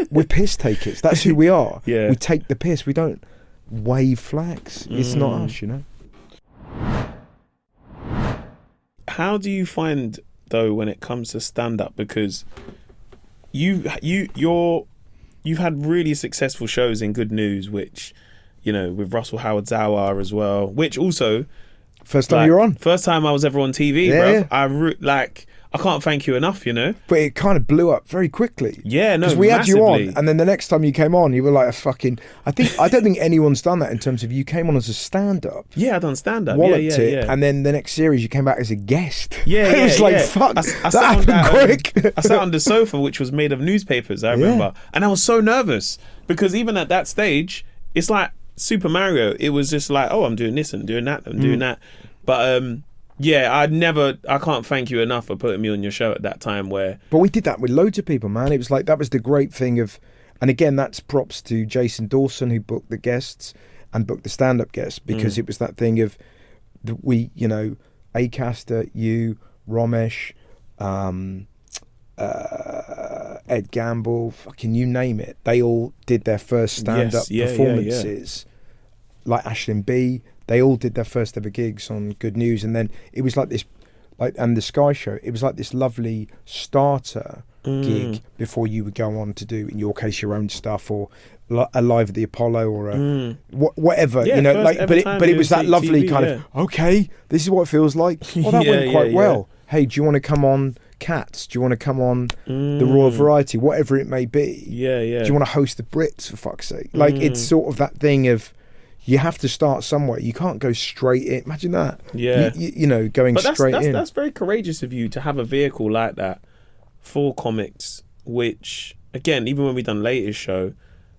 We're piss takers. That's who we are. We take the piss. We don't wave flags. It's not us, How do you find, though, when it comes to stand-up? Because you've had really successful shows in Good News, which, with Russell Howard-Zauer as well, which also... First time you were on? First time I was ever on TV, bruv. I can't thank you enough, But it kind of blew up very quickly. Yeah, no, because we massively. had you on, and then the next time you came on, you were like a fucking... I don't think anyone's done that in terms of you came on as a stand-up. Yeah, I done stand-up. Walloped it, and then the next series you came back as a guest. Yeah, It's like, fuck, I that happened quick. I sat on the sofa, which was made of newspapers, I remember. And I was so nervous, because even at that stage, it's like Super Mario. It was just like, oh, I'm doing this and doing that and doing that. But... I can't thank you enough for putting me on your show at that time where... But we did that with loads of people, man. It was like, that was the great thing of... And again, that's props to Jason Dawson, who booked the guests and booked the stand-up guests, because it was that thing of, Acaster, you, Ramesh, Ed Gamble, fucking you name it. They all did their first stand-up performances. Like Aisling B, they all did their first ever gigs on Good News, and then it was like this, and the Sky Show. It was like this lovely starter gig before you would go on to do, in your case, your own stuff, or a Live at the Apollo, or a whatever. But it was that lovely TV, kind of, okay, this is what it feels like. Oh, that went quite well. Hey, do you want to come on Cats? Do you want to come on the Royal Variety? Whatever it may be. Do you want to host the Brits, for fuck's sake? Like, it's sort of that thing of, you have to start somewhere. You can't go straight in. Imagine that. Yeah. Going straight in. That's very courageous of you to have a vehicle like that for comics, which, again, even when we done Latest Show,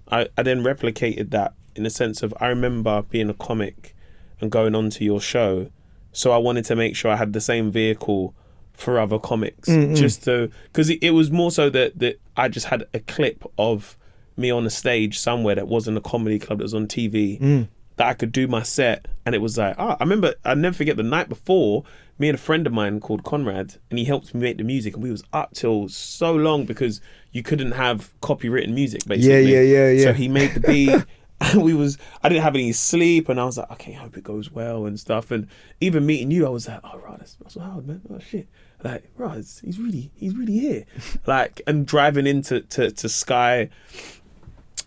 I then replicated that in the sense of, I remember being a comic and going on to your show, so I wanted to make sure I had the same vehicle for other comics, just to, because it was more so that I just had a clip of me on a stage somewhere that wasn't a comedy club, that was on TV, that I could do my set. And it was like, I remember, I'll never forget, the night before, me and a friend of mine called Conrad, and he helped me make the music, and we was up till so long because you couldn't have copywritten music, basically. Yeah. So he made the beat. And I didn't have any sleep, and I was like, okay, I hope it goes well and stuff. And even meeting you, I was like, oh, right, that's so hard, man. Oh shit. Like, right, he's really here. Like, and driving into to Sky,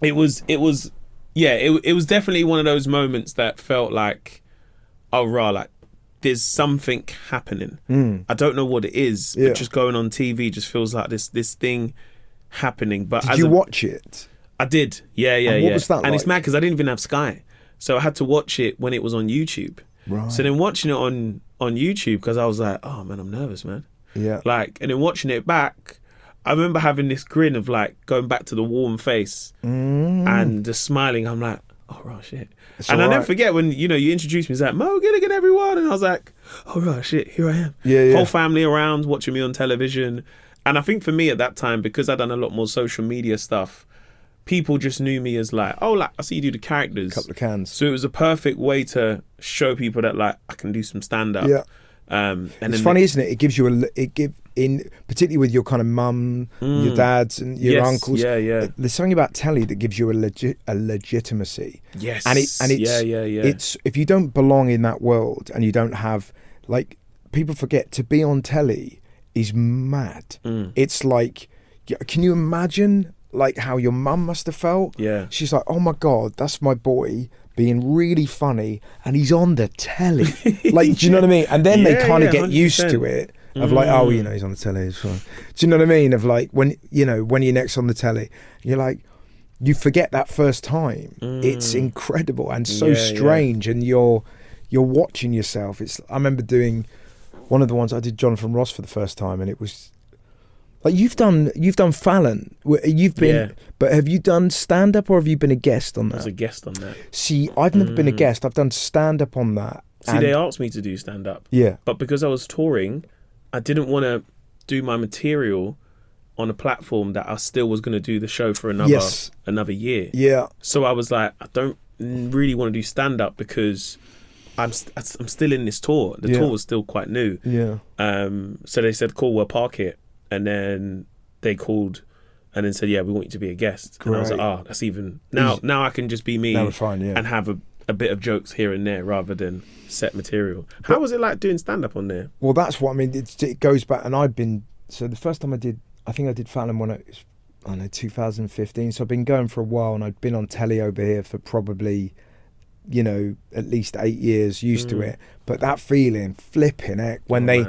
it was definitely one of those moments that felt like, oh, rah, like, there's something happening. I don't know what it is, but just going on TV just feels like this thing happening. But did you watch it? I did. Yeah. And what was that like? And it's mad because I didn't even have Sky, so I had to watch it when it was on YouTube. Right. So then watching it on YouTube, because I was like, oh man, I'm nervous, man. Yeah. Like, and then watching it back, I remember having this grin of like going back to the warm face and the smiling. I'm like, oh right, shit. It's and I never forget when you introduced me. It's like, Mo Gilligan, everyone, and I was like, oh right, shit, here I am. Yeah. Whole family around watching me on television, and I think for me at that time, because I'd done a lot more social media stuff, people just knew me as like, oh, like I see you do the characters, couple of cans. So it was a perfect way to show people that like I can do some stand up. Yeah. And it's funny, isn't it? It gives you particularly with your kind of mum, your dads, and your uncles. Yeah. There's something about telly that gives you a legitimacy. Yes. And it's It's if you don't belong in that world and you don't have, like, people forget to be on telly is mad. It's like, can you imagine like how your mum must have felt? Yeah. She's like, oh my God, that's my boy being really funny and he's on the telly. Like, do you know what I mean? And then they kind of get 100%. Used to it of like, oh, he's on the telly, it's fine. Do you know what I mean? Of like, when you're next on the telly, you're like, you forget that first time. It's incredible and so strange. And you're watching yourself. I remember doing one of the ones I did Jonathan Ross for the first time, and it was like, you've done Fallon. You've been, but have you done stand-up or have you been a guest on that? I was a guest on that. See, I've never been a guest. I've done stand-up on that. See, they asked me to do stand-up. Yeah. But because I was touring, I didn't want to do my material on a platform that I still was going to do the show for another year. Yeah. So I was like, I don't really want to do stand-up because I'm still in this tour. The tour was still quite new. Yeah. So they said, cool, we'll park it. And then they called and then said, yeah, we want you to be a guest. Great. And I was like, that's even... Now I can just be me and have a bit of jokes here and there rather than set material. How was it like doing stand-up on there? Well, that's what I mean. It goes back, and I've been... So the first time I think I did Fallon when it was, 2015. So I've been going for a while, and I'd been on telly over here for probably... at least 8 years, used to it. But that feeling, flipping it, when they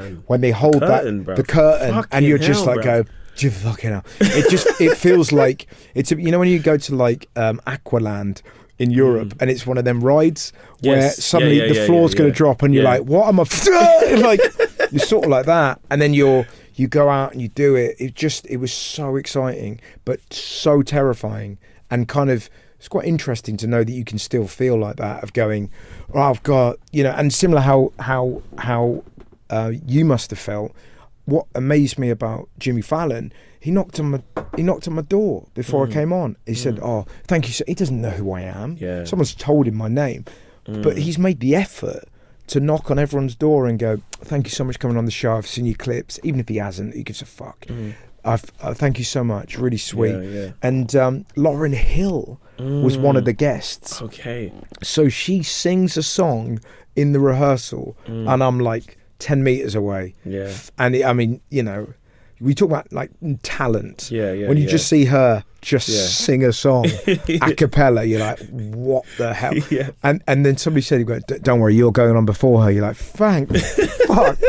hold the curtain, fucking and you're just like, go, you fucking hell. It feels like it's when you go to like Aqualand in Europe, and it's one of them rides where suddenly the floor's going to drop, and you're like, what am I? Like, you're sort of like that, and then you go out and you do it. It was so exciting, but so terrifying, and kind of. It's quite interesting to know that you can still feel like that of going, oh, I've got, and similar how you must have felt. What amazed me about Jimmy Fallon, he knocked on my door before I came on. He said, oh, thank you. He doesn't know who I am. Yeah. Someone's told him my name, but he's made the effort to knock on everyone's door and go, thank you so much for coming on the show. I've seen your clips. Even if he hasn't, he gives a fuck. Thank you so much, really sweet. And Lauryn Hill was one of the guests. Okay. So she sings a song in the rehearsal, and I'm like 10 meters away. Yeah. And I mean, we talk about like talent. Yeah. When you just see her sing a song a cappella, you're like, what the hell? Yeah. And then somebody said, don't worry, you're going on before her. You're like, fuck.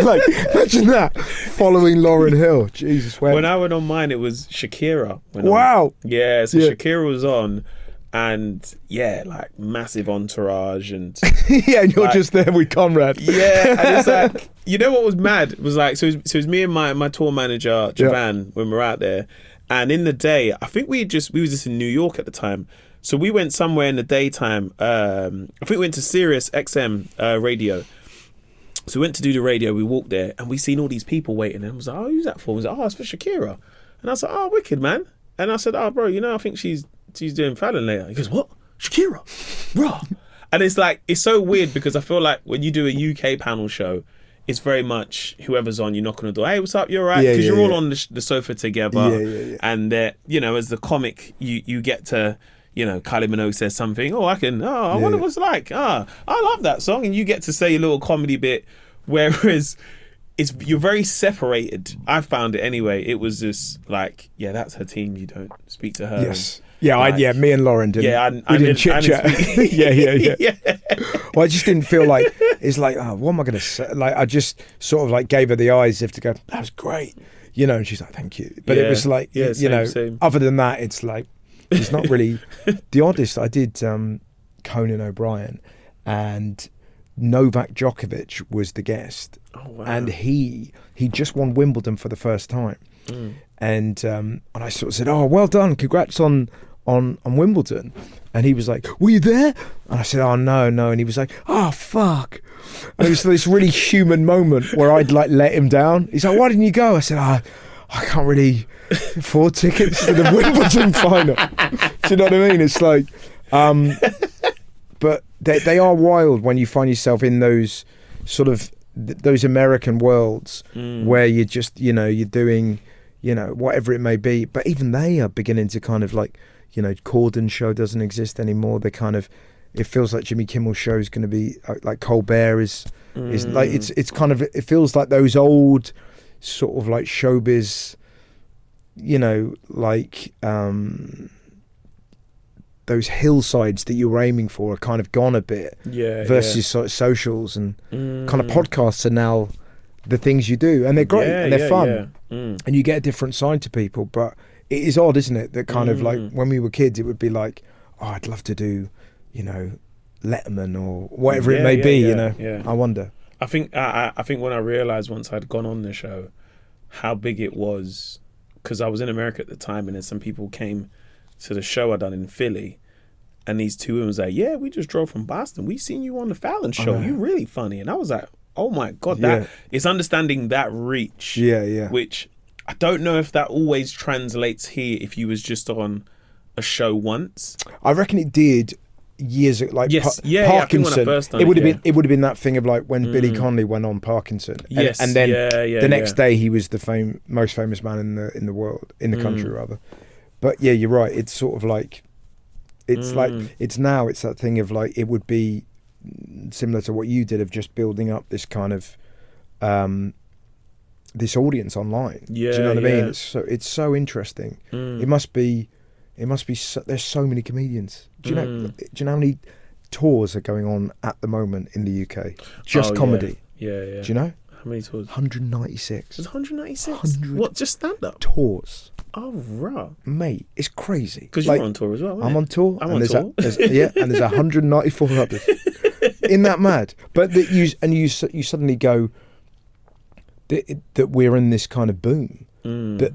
Like, imagine that. Following Lauryn Hill. Jesus. When I went on mine, it was Shakira. Wow. Shakira was on. And like massive entourage and and you're just there with Conrad. And it's like, what was mad? It was like, so it was me and my tour manager Javan when we were out there, and in the day, I think we were just in New York at the time, so we went somewhere in the daytime. I think we went to Sirius XM radio. So we went to do the radio. We walked there and we seen all these people waiting, and I was like, oh, who's that for? I was like, oh, it's for Shakira. And I was like, oh, wicked, man. And I said, oh, bro, I think she's doing Fallon later. He goes, what? Shakira? Rah. And it's like, it's so weird because I feel like when you do a UK panel show, it's very much whoever's on, you knock on the door, hey, what's up, you all right? Because you're all on the sofa together. And, as the comic, you get to, Kylie Minogue says something, I wonder what it's like. I love that song. And you get to say a little comedy bit, whereas you're very separated. I found it anyway. It was just like, that's her team. You don't speak to her. Yes. Me and Lauren didn't. We didn't chit chat. Yeah. Well, I just didn't feel like, it's like, oh, what am I going to say? Like, I just sort of like gave her the eyes as if to go, that was great. You know, and she's like, thank you. But it was like, same. Other than that, it's like, it's not really the oddest. I did Conan O'Brien, and Novak Djokovic was the guest. Oh, wow. And he just won Wimbledon for the first time. And I sort of said, oh, well done, congrats on Wimbledon. And he was like, were you there? And I said, oh, no. And he was like, oh, fuck. And it was this really human moment where I'd like let him down. He's like, why didn't you go? I said, I can't really afford tickets to the Wimbledon final. Do you know what I mean? It's like, but they are wild when you find yourself in those sort of, those American worlds where you're just, you're doing, whatever it may be. But even they are beginning to kind of like, Corden show doesn't exist anymore. They kind of, it feels like Jimmy Kimmel's show is going to be like Colbert is like, it's kind of, it feels like those old sort of like showbiz, like those hillsides that you were aiming for are kind of gone a bit. Versus sort of socials and kind of podcasts are now the things you do, and they're great and they're fun, and you get a different side to people. But it is odd, isn't it, that kind of like when we were kids, it would be like, oh, I'd love to do, Letterman or whatever it may be. I wonder. I think when I realised once I'd gone on the show how big it was, because I was in America at the time, and then some people came to the show I done in Philly, and these two women was like, yeah, we just drove from Boston, we seen you on the Fallon show, you really funny. And I was like, oh my God, that it's understanding that reach, which I don't know if that always translates here if you was just on a show once. I reckon it did years ago, like Parkinson. I think when I first done it would have been that thing of like when Billy Connolly went on Parkinson, and then the next day he was the most famous man in the world, in the country rather. But yeah, you're right. It's sort of like, it's like, it's that thing of like, it would be similar to what you did of just building up this kind of this audience online. Do you know what I mean? It's so interesting. It must be so, there's so many comedians. Do you know how many tours are going on at the moment in the UK? Just comedy. Yeah. Do you know? How many tours? 196. There's 196? What, just stand-up? Tours. Oh, right. Mate, it's crazy. Because you're on tour as well, I'm on tour. I'm on tour. And there's 194 others. Isn't that mad? But that you suddenly go, that we're in this kind of boom. But,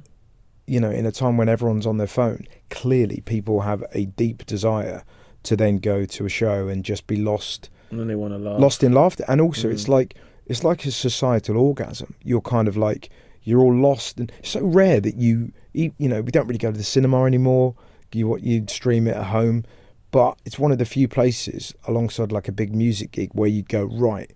in a time when everyone's on their phone, clearly people have a deep desire to then go to a show and just be lost. And then they want to laugh. Lost in laughter. And also it's like a societal orgasm. You're kind of like, you're all lost, and it's so rare that we don't really go to the cinema anymore. You stream it at home, but it's one of the few places alongside like a big music gig where you'd go, right,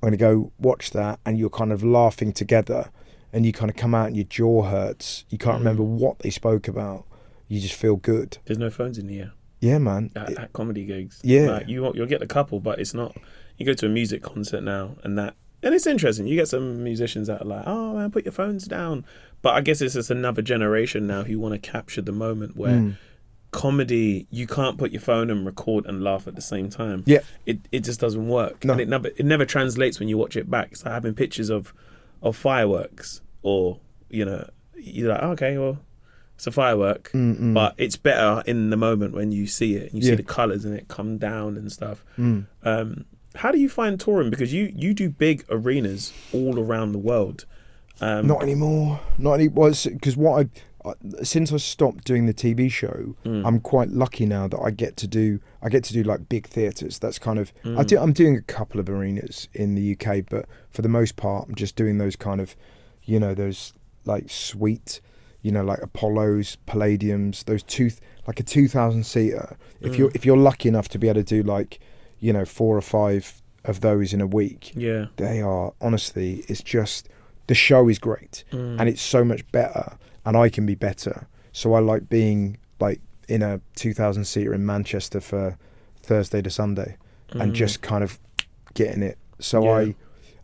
I'm going to go watch that, and you're kind of laughing together, and you kind of come out and your jaw hurts. You can't remember what they spoke about. You just feel good. There's no phones in the air. Yeah, man. At comedy gigs. Yeah. Like, you'll get a couple, but it's not. You go to a music concert now, and it's interesting. You get some musicians that are like, oh man, put your phones down. But I guess it's just another generation now who want to capture the moment where comedy, you can't put your phone and record and laugh at the same time. Yeah. It just doesn't work. No. And it never translates when you watch it back. It's like having pictures of fireworks, or, you're like, oh, okay, well, it's a firework. But it's better in the moment when you see it, and you see the colours and it come down and stuff. How do you find touring? Because you do big arenas all around the world. Not anymore. Because since I stopped doing the TV show, I'm quite lucky now that I get to do like big theatres. That's kind of I'm doing a couple of arenas in the UK, but for the most part, I'm just doing those kind of, those like sweet, like Apollos, Palladiums, those like a 2,000 seater. If you're lucky enough to be able to do like, 4 or 5 of those in a week, they are, honestly, it's just, the show is great and it's so much better, and I can be better. So I like being like in a 2,000 seater in Manchester for Thursday to Sunday and just kind of getting it. So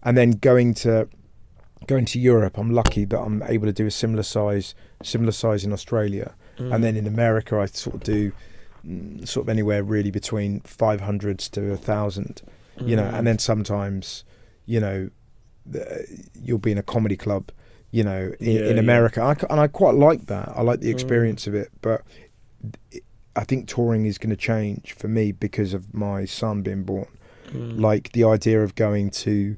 and then going to Europe, I'm lucky that I'm able to do a similar size in Australia. And then in America, I sort of do sort of anywhere really between 500s to 1,000. you know, and then sometimes, you know, you'll be in a comedy club, you know, in America. And I quite like that. I like the experience of it. But I think touring is going to change for me because of my son being born. Like the idea of going to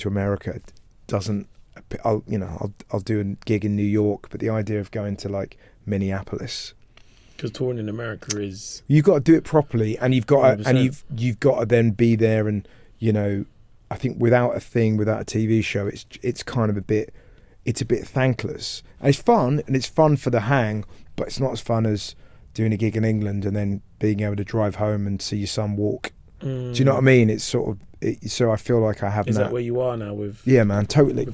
America doesn't, I'll do a gig in New York, but the idea of going to like Minneapolis, because touring in America is, you've got to do it properly, and you've got to, and you've got to then be there, and you know, I think without a TV show, it's kind of a bit thankless. And it's fun, and it's fun for the hang, but it's not as fun as doing a gig in England and then being able to drive home and see your son walk. Do you know what I mean? It's sort of so I feel like I have. Is that where you are now with? Yeah, man, totally.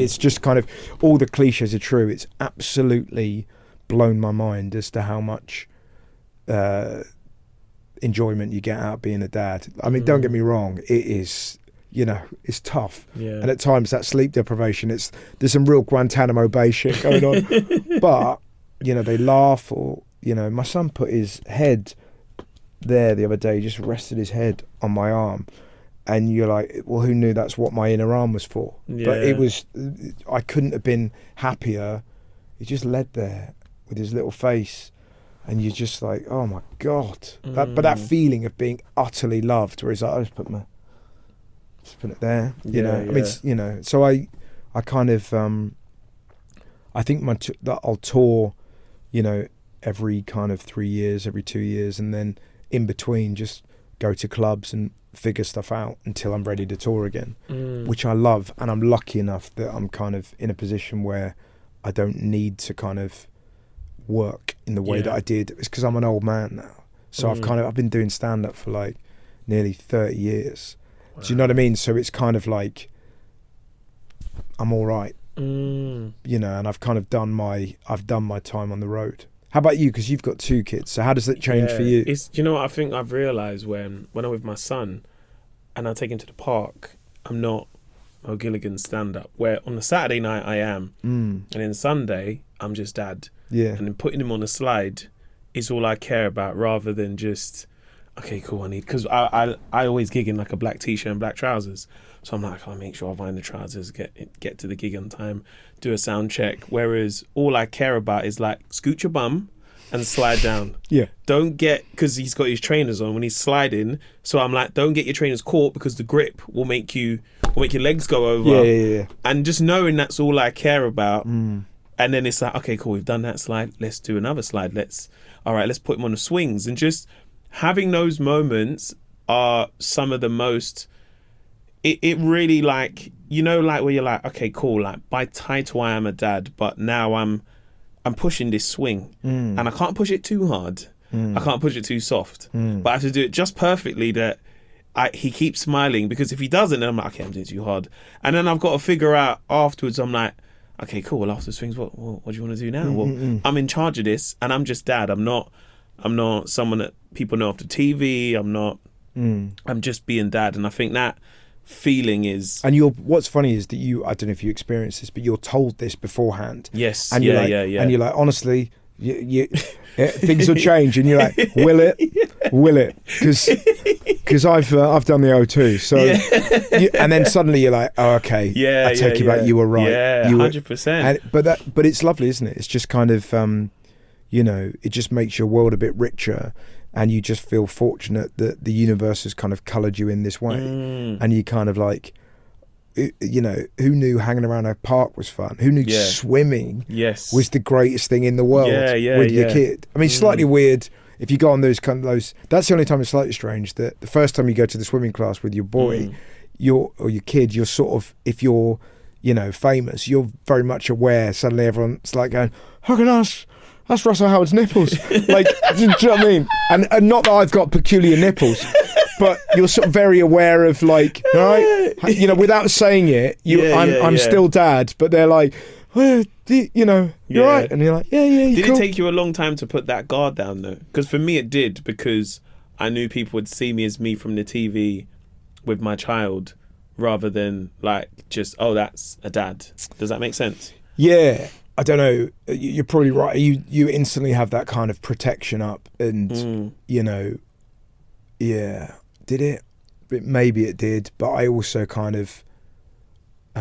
It's just kind of all the cliches are true. It's absolutely blown my mind as to how much enjoyment you get out of being a dad. I mean, don't get me wrong, it is, you know, it's tough. Yeah. And at times that sleep deprivation, there's some real Guantanamo Bay shit going on. But, you know, they laugh, or, you know, my son put his head there the other day, just rested his head on my arm. And you're like, well, who knew that's what my inner arm was for? Yeah. But I couldn't have been happier. He just led there with his little face. And you're just like, oh my God. But that feeling of being utterly loved, where he's like, I just put it there, you know. I mean, you know, so I kind of, I think that I'll tour, you know, every kind of 3 years, every 2 years, and then in between just go to clubs and figure stuff out until I'm ready to tour again, which I love. And I'm lucky enough that I'm kind of in a position where I don't need to kind of work in the way that I did. It's because I'm an old man now. So I've been doing stand-up for like nearly 30 years. Wow. Do you know what I mean? So it's kind of like, I'm all right, you know, and I've kind of done my time on the road. How about you? Because you've got 2 kids. So how does that change for you? You know what I think I've realised when I'm with my son and I take him to the park, I'm not Gilligan stand-up, where on a Saturday night I am, and then Sunday I'm just dad. Yeah. And then putting him on a slide is all I care about, rather than just, okay, cool, because I always gig in like a black t-shirt and black trousers. So I'm like, I'll make sure I find the trousers, get to the gig on time, do a sound check. Whereas all I care about is like, scoot your bum and slide down. Yeah. Don't because he's got his trainers on when he's sliding. So I'm like, don't get your trainers caught, because the grip will make your legs go over. Yeah. And just knowing that's all I care about. And then it's like, okay, cool, we've done that slide. Let's do another slide. Let's put him on the swings. And just having those moments are some of the most, it really, like, you know, like where you're like, okay, cool, like by title I am a dad, but now I'm pushing this swing and I can't push it too hard. I can't push it too soft, but I have to do it just perfectly that he keeps smiling, because if he doesn't, then I'm like, okay, I'm doing it too hard. And then I've got to figure out afterwards, I'm like, okay, cool, well, after the swings, what do you want to do now? Well, I'm in charge of this, and I'm just dad. I'm not someone that people know off the TV. I'm just being dad. And I think that feeling is... And what's funny is that I don't know if you experienced this, but you're told this beforehand. Yes, and you're And you're like, honestly, things will change, and you're like, will it? Because I've done the O2, so and then suddenly you're like, oh, okay, I take you back, you were right, 100%. But it's lovely, isn't it? It's just kind of you know, it just makes your world a bit richer, and you just feel fortunate that the universe has kind of coloured you in this way, and you kind of like, you know, who knew hanging around a park was fun? Who knew swimming was the greatest thing in the world with your kid? I mean, slightly weird if you go on those. That's the only time it's slightly strange, that the first time you go to the swimming class with your boy, your kid, you're sort of, if you're, you know, famous, you're very much aware. Suddenly everyone's like going, "How can that's Russell Howard's nipples." Like, do you know what I mean? And not that I've got peculiar nipples, but you're sort of very aware of, like, right, you know, without saying it, I'm still dad, but they're like, well, you know, you're right, and you're like, yeah. Did it take you a long time to put that guard down though? Because for me it did, because I knew people would see me as me from the TV with my child, rather than like just, oh, that's a dad. Does that make sense? Yeah. I don't know. You're probably right. You instantly have that kind of protection up, and you know, did it? Maybe it did, but I also kind of, I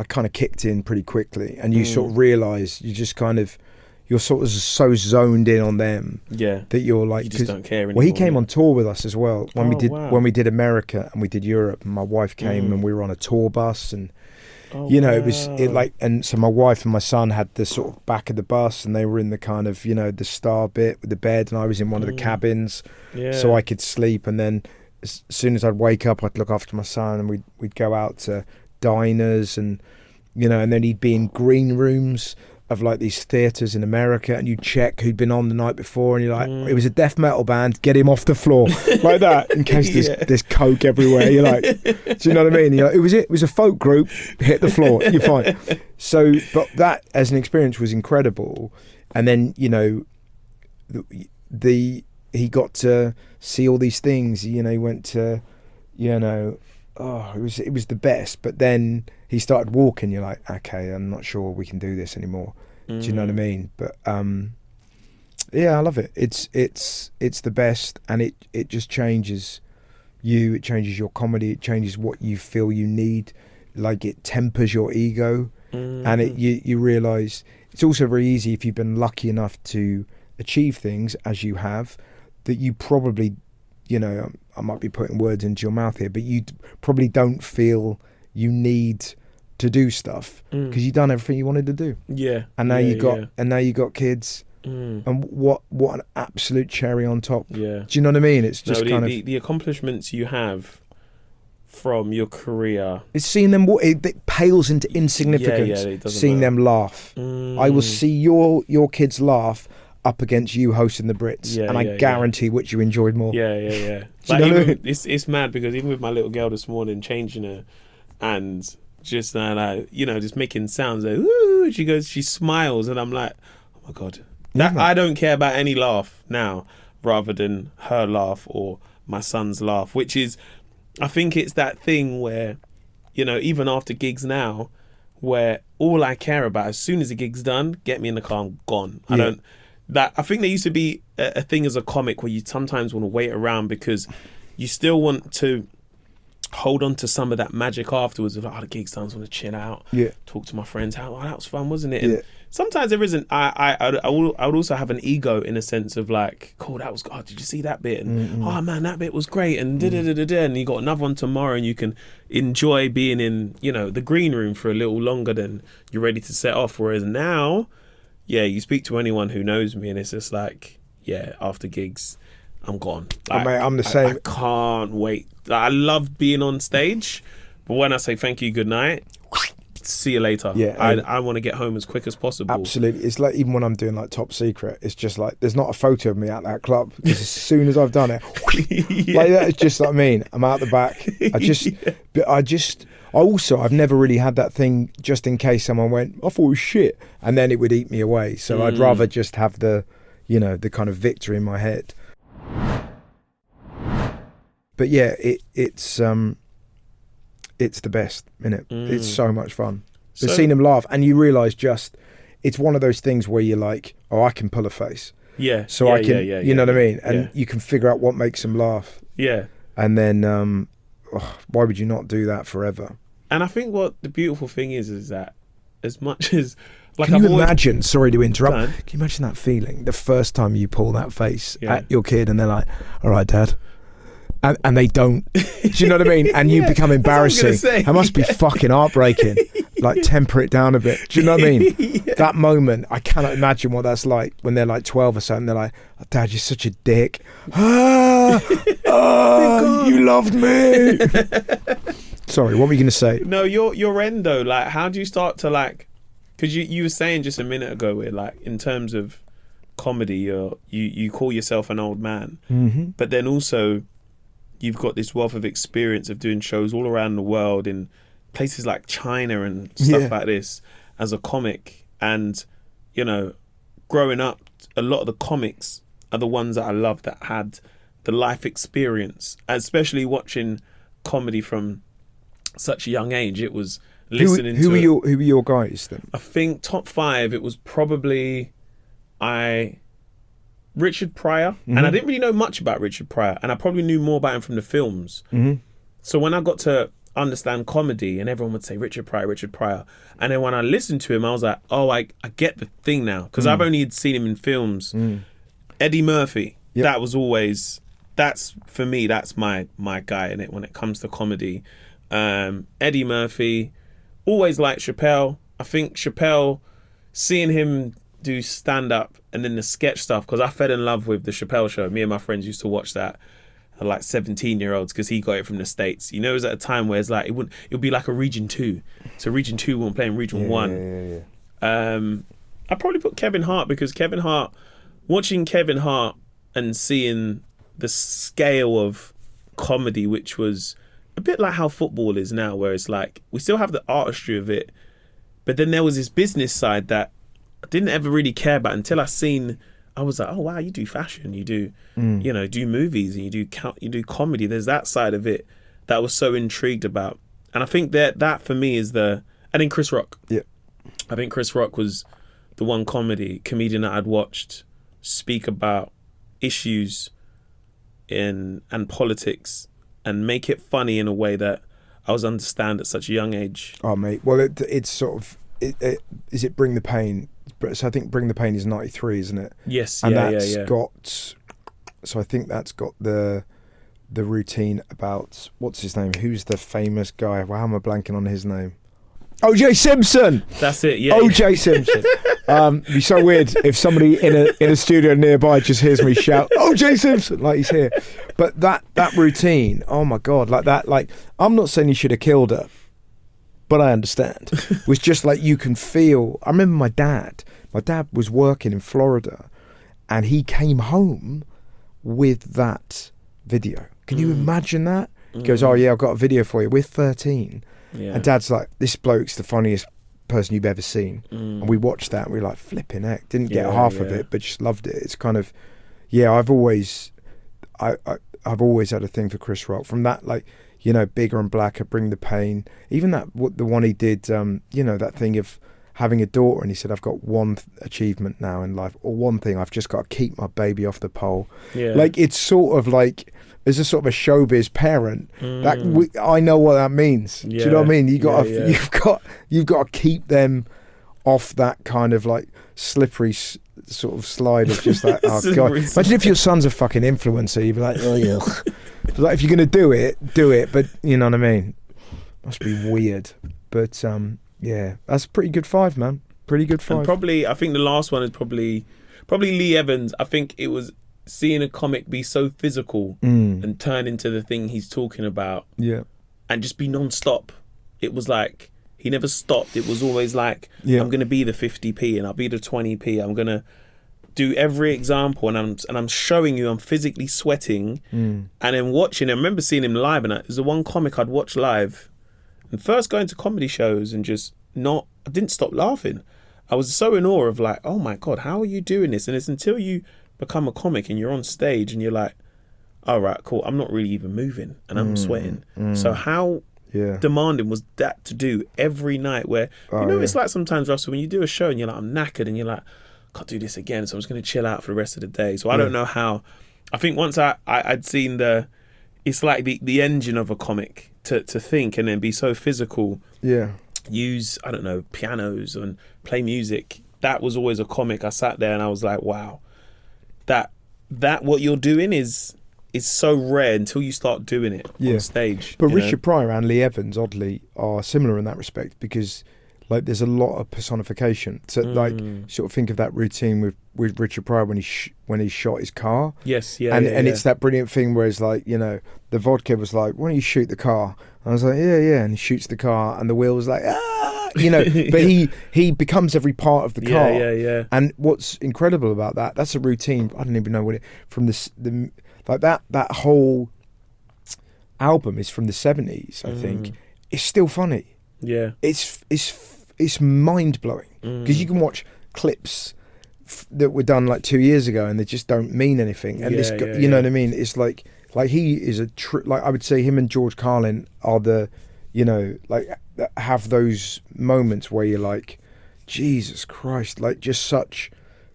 kind of kicked in pretty quickly, and you sort of realise you're sort of so zoned in on them that you're like, you just don't care anymore. Well, he came on tour with us as well when wow. we did America and we did Europe, and my wife came and we were on a tour bus, and it was and so my wife and my son had the sort of back of the bus, and they were in the kind of, the star bit with the bed, and I was in one of the cabins, so I could sleep, and then as soon as I'd wake up, I'd look after my son, and we'd go out to diners, and and then he'd be in green rooms of like these theatres in America, and you check who'd been on the night before, and you're like, it was a death metal band, get him off the floor like that, in case there's coke everywhere. You're like, do you know what I mean? You're like, it was a folk group, hit the floor, you're fine. So, but that as an experience was incredible. And then he got to see all these things. He went to, it was the best. But then he started walking. You're like, okay, I'm not sure we can do this anymore. Do you know what I mean? But I love it. It's the best, and it just changes you. It changes your comedy. It changes what you feel you need. Like, it tempers your ego, and you realise it's also very easy, if you've been lucky enough to achieve things as you have, that you probably, I might be putting words into your mouth here, but you probably don't feel you need to do stuff because you've done everything you wanted to do. And now you got kids, and what an absolute cherry on top. Do you know what I mean? It's just the accomplishments you have from your career, it's seeing them, it pales into insignificance. Seeing them laugh. I will see your kids laugh up against you hosting the Brits, and I guarantee which you enjoyed more. Like, it's mad, because even with my little girl this morning, changing her, and just just making sounds like, ooh, she smiles, and I'm like, oh my God, I don't care about any laugh now rather than her laugh or my son's laugh, which is, I think it's that thing where, even after gigs now, where all I care about, as soon as the gig's done, get me in the car, I'm gone. I think there used to be a thing as a comic where you sometimes want to wait around because you still want to hold on to some of that magic afterwards of, the gig's done, I just want to chill out, talk to my friends, that was fun, wasn't it? And sometimes there isn't. I would also have an ego in a sense of like, cool, that was, did you see that bit? And oh man, that bit was great, and and you got another one tomorrow, and you can enjoy being in, the green room for a little longer than you're ready to set off. Whereas now, you speak to anyone who knows me, and it's just like, after gigs, I'm gone. Like, mate, I'm the same. I can't wait. I love being on stage, but when I say thank you, good night, see you later. I want to get home as quick as possible. Absolutely. It's like, even when I'm doing like Top Secret, it's just like, there's not a photo of me at that club, because as soon as I've done it, like that, it's just like, I'm out the back. I've never really had that thing, just in case someone went, I thought it was shit, and then it would eat me away. So I'd rather just have the kind of victory in my head. But it's the best, innit? It's so much fun. So seeing them laugh, and you realise it's one of those things where you're like, I can pull a face. So I can, you know what I mean? And you can figure out what makes them laugh. And then, why would you not do that forever? And I think what the beautiful thing is that as much as, like, can you imagine, sorry to interrupt, can you imagine that feeling, the first time you pull that face at your kid and they're like, all right, Dad. And they don't. Do you know what I mean? And you become embarrassing. That must be fucking heartbreaking. Like, temper it down a bit. Do you know what I mean? That moment, I cannot imagine what that's like when they're like 12 or something. They're like, oh, Dad, you're such a dick. You loved me. Sorry, what were you going to say? No, your end though. Like, how do you start to, like, because you were saying just a minute ago, where, like, in terms of comedy, you call yourself an old man, but then also you've got this wealth of experience of doing shows all around the world in places like China and stuff like this as a comic. And, growing up, a lot of the comics are the ones that I love that had the life experience, especially watching comedy from such a young age. It was listening who were your guys then? I think top 5, it was probably Richard Pryor, and I didn't really know much about Richard Pryor, and I probably knew more about him from the films. So when I got to understand comedy, and everyone would say Richard Pryor, and then when I listened to him, I was like, oh, I get the thing now, because I've only seen him in films. Eddie Murphy, that's for me, that's my guy in it when it comes to comedy. Eddie Murphy, always liked Chappelle. I think Chappelle, seeing him do stand-up and then the sketch stuff, because I fell in love with the Chappelle Show. Me and my friends used to watch that at like 17-year-olds, because he got it from the States. You know, it was at a time where it's like it would be like a Region 2. So Region 2 won't play in Region 1. I'd probably put Kevin Hart, because watching Kevin Hart and seeing the scale of comedy, which was a bit like how football is now, where it's like we still have the artistry of it, but then there was this business side that I didn't ever really care about until I was like, oh wow, you do fashion, you do do movies, and you do comedy. There's that side of it that I was so intrigued about. And I think that for me is and then Chris Rock. Yeah. I think Chris Rock was the one comedian that I'd watched speak about issues and politics and make it funny in a way that I was understand at such a young age. Oh mate, well it's sort of is it Bring the Pain? So I think Bring the Pain is 93, isn't it? Yes, and that's got. So I think that's got the routine about what's his name? Who's the famous guy? Wow, am I blanking on his name? O.J. Simpson. That's it. Yeah. O.J. Simpson. It'd be so weird if somebody in a studio nearby just hears me shout O.J. Simpson like he's here. But that routine, oh my God, like that. Like, I'm not saying he should have killed her, but I understand. It was just like you can feel. I remember my dad was working in Florida, and he came home with that video. Can you imagine that? He goes, oh yeah, I've got a video for you. We're 13. Yeah. And Dad's like, this bloke's the funniest person you've ever seen. And we watched that and we were like, flipping heck. Didn't get half of it, but just loved it. It's kind of, I've always had a thing for Chris Rock. From that, like, Bigger and Blacker, Bring the Pain. Even the one he did, that thing of having a daughter, and he said, I've got one achievement now in life, or one thing, I've just got to keep my baby off the pole. Yeah. Like, it's sort of like, as a sort of a showbiz parent, I know what that means. Do you know what I mean? You've got to keep them off that kind of like slippery sort of slide of just like, oh God. Imagine if your son's a fucking influencer, you'd be like, oh yeah. Like, if you're going to do it, but you know what I mean? Must be weird. But that's a pretty good 5, man. Pretty good 5. And probably, I think the last one is probably Lee Evans. I think it was seeing a comic be so physical and turn into the thing he's talking about, and just be non-stop. It was like he never stopped. It was always like, I'm going to be the 50p and I'll be the 20p. I'm going to do every example, and I'm showing you I'm physically sweating, and then watching. I remember seeing him live, and there's the one comic I'd watch live, and first going to comedy shows and I didn't stop laughing. I was so in awe of like, oh my God, how are you doing this? And it's until you become a comic and you're on stage and you're like, all right, cool, I'm not really even moving and I'm sweating. So how demanding was that to do every night, where it's like sometimes, Russell, when you do a show and you're like, I'm knackered, and you're like, can't do this again, so I'm just going to chill out for the rest of the day. So I don't know how. I think once I'd seen it's like the engine of a comic to think and then be so physical. Use, I don't know, pianos and play music. That was always a comic. I sat there and I was like, wow, that what you're doing is so rare until you start doing it on stage. But Richard Pryor and Lee Evans, oddly, are similar in that respect, because like there's a lot of personification. So like, sort of think of that routine with Richard Pryor when he shot his car. Yes, and it's that brilliant thing where it's like, the vodka was like, why don't you shoot the car? And I was like, yeah, and he shoots the car, and the wheel was like, but he becomes every part of the car. Yeah. And what's incredible about that's a routine. I don't even know what from like that whole album is from the 70s, I think. It's still funny. Yeah. It's mind blowing, because you can watch clips that were done like 2 years ago and they just don't mean anything. And you know what I mean? It's like he is like I would say him and George Carlin are the, like have those moments where you're like, Jesus Christ, like just such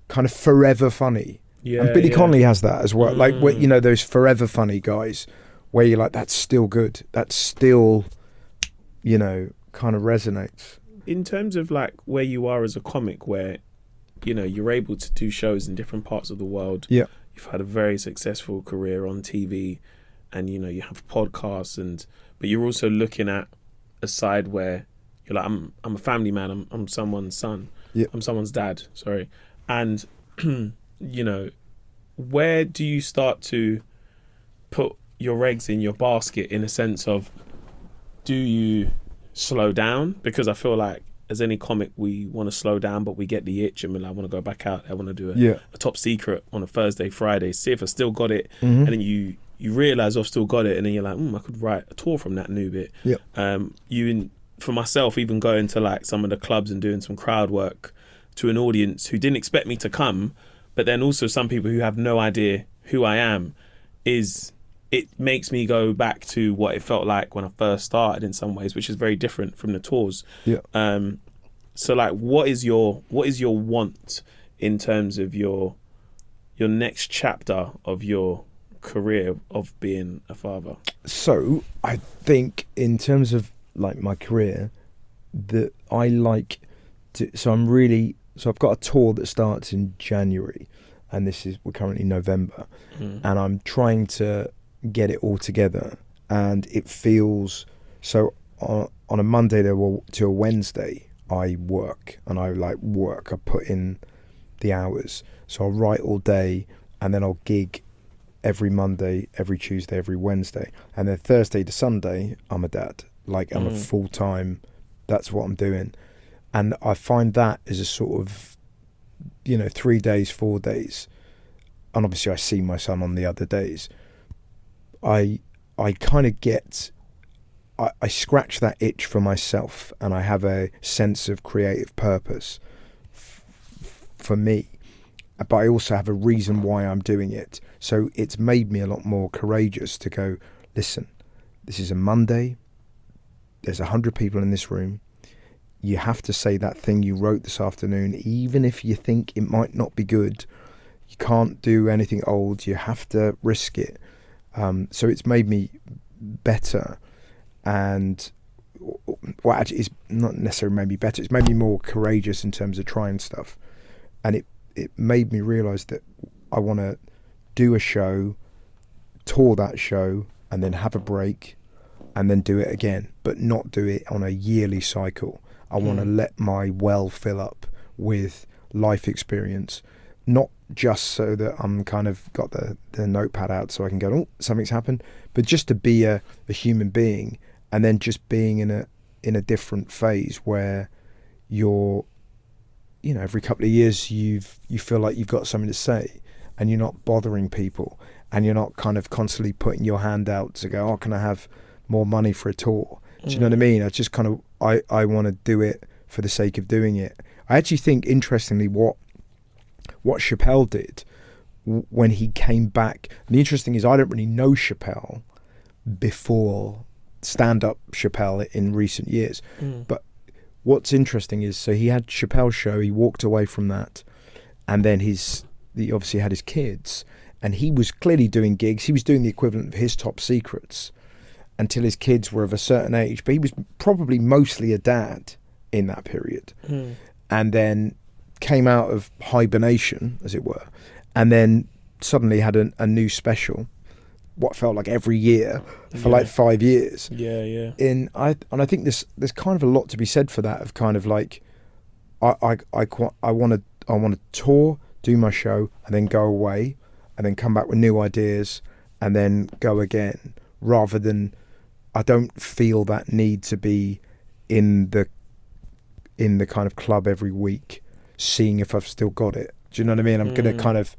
kind of forever funny. Yeah, and Billy yeah. Connolly has that as well. Like, where, you know, those forever funny guys where you're like, that's still good. That's still, you know, kind of resonates. In terms of like where you are as a comic, where, you know, you're able to do shows in different parts of the world. Yeah. You've had a very successful career on TV, and, you know, you have podcasts, but you're also looking at a side where you're like, I'm a family man. I'm someone's son. Yeah. I'm someone's dad. Sorry. And, you know, where do you start to put your eggs in your basket, in a sense of, do you slow down? Because I feel like as any comic, we want to slow down, but we get the itch and we're like, I want to go back out. I want to do a top secret on a Thursday, Friday, see if I still got it. And then you realise I've still got it, and then you're like, I could write a tour from that new bit. For myself, even going to like some of the clubs and doing some crowd work to an audience who didn't expect me to come, but then also some people who have no idea who I am, it makes me go back to what it felt like when I first started in some ways, which is very different from the tours. So like, what is your want in terms of your next chapter of your career of being a father? So I think in terms of like my career, that I like to, so I've got a tour that starts in January, and we're currently November, and I'm trying to get it all together, and it feels so on a Monday to a Wednesday I work, and I put in the hours, so I'll write all day, and then I'll gig every Monday, every Tuesday, every Wednesday, and then Thursday to Sunday I'm a dad. Like, I'm a full-time, that's what I'm doing. And I find that is a sort of, you know, 3 days, 4 days. And obviously I see my son on the other days. I kind of I scratch that itch for myself, and I have a sense of creative purpose for me. But I also have a reason why I'm doing it. So it's made me a lot more courageous to go, listen, this is a Monday. There's 100 people in this room. You have to say that thing you wrote this afternoon, even if you think it might not be good. You can't do anything old. You have to risk it. So it's made me better, and actually, it's not necessarily made me better. It's made me more courageous in terms of trying stuff, and it made me realise that I want to do a show, tour that show, and then have a break, and then do it again, but not do it on a yearly cycle. I want to let my well fill up with life experience, not just so that I'm kind of got the notepad out so I can go, oh, something's happened, but just to be a human being, and then just being in a different phase where you're, you know, every couple of years you feel like you've got something to say, and you're not bothering people, and you're not kind of constantly putting your hand out to go, oh, can I have more money for a tour? Do you know what I mean? I just kind of, I want to do it for the sake of doing it. I actually think, interestingly, what Chappelle did when he came back, and the interesting is I don't really know Chappelle before Standup Chappelle in recent years, but what's interesting is, so he had Chappelle's show, he walked away from that, and then he obviously had his kids, and he was clearly doing gigs. He was doing the equivalent of his Top Secrets until his kids were of a certain age, but he was probably mostly a dad in that period, and then came out of hibernation, as it were, and then suddenly had a new special, what felt like every year for like 5 years. And I think there's kind of a lot to be said for that, of kind of like, I want to tour, do my show, and then go away, and then come back with new ideas, and then go again, rather than, I don't feel that need to be in the kind of club every week, seeing if I've still got it. Do you know what I mean? I'm going to kind of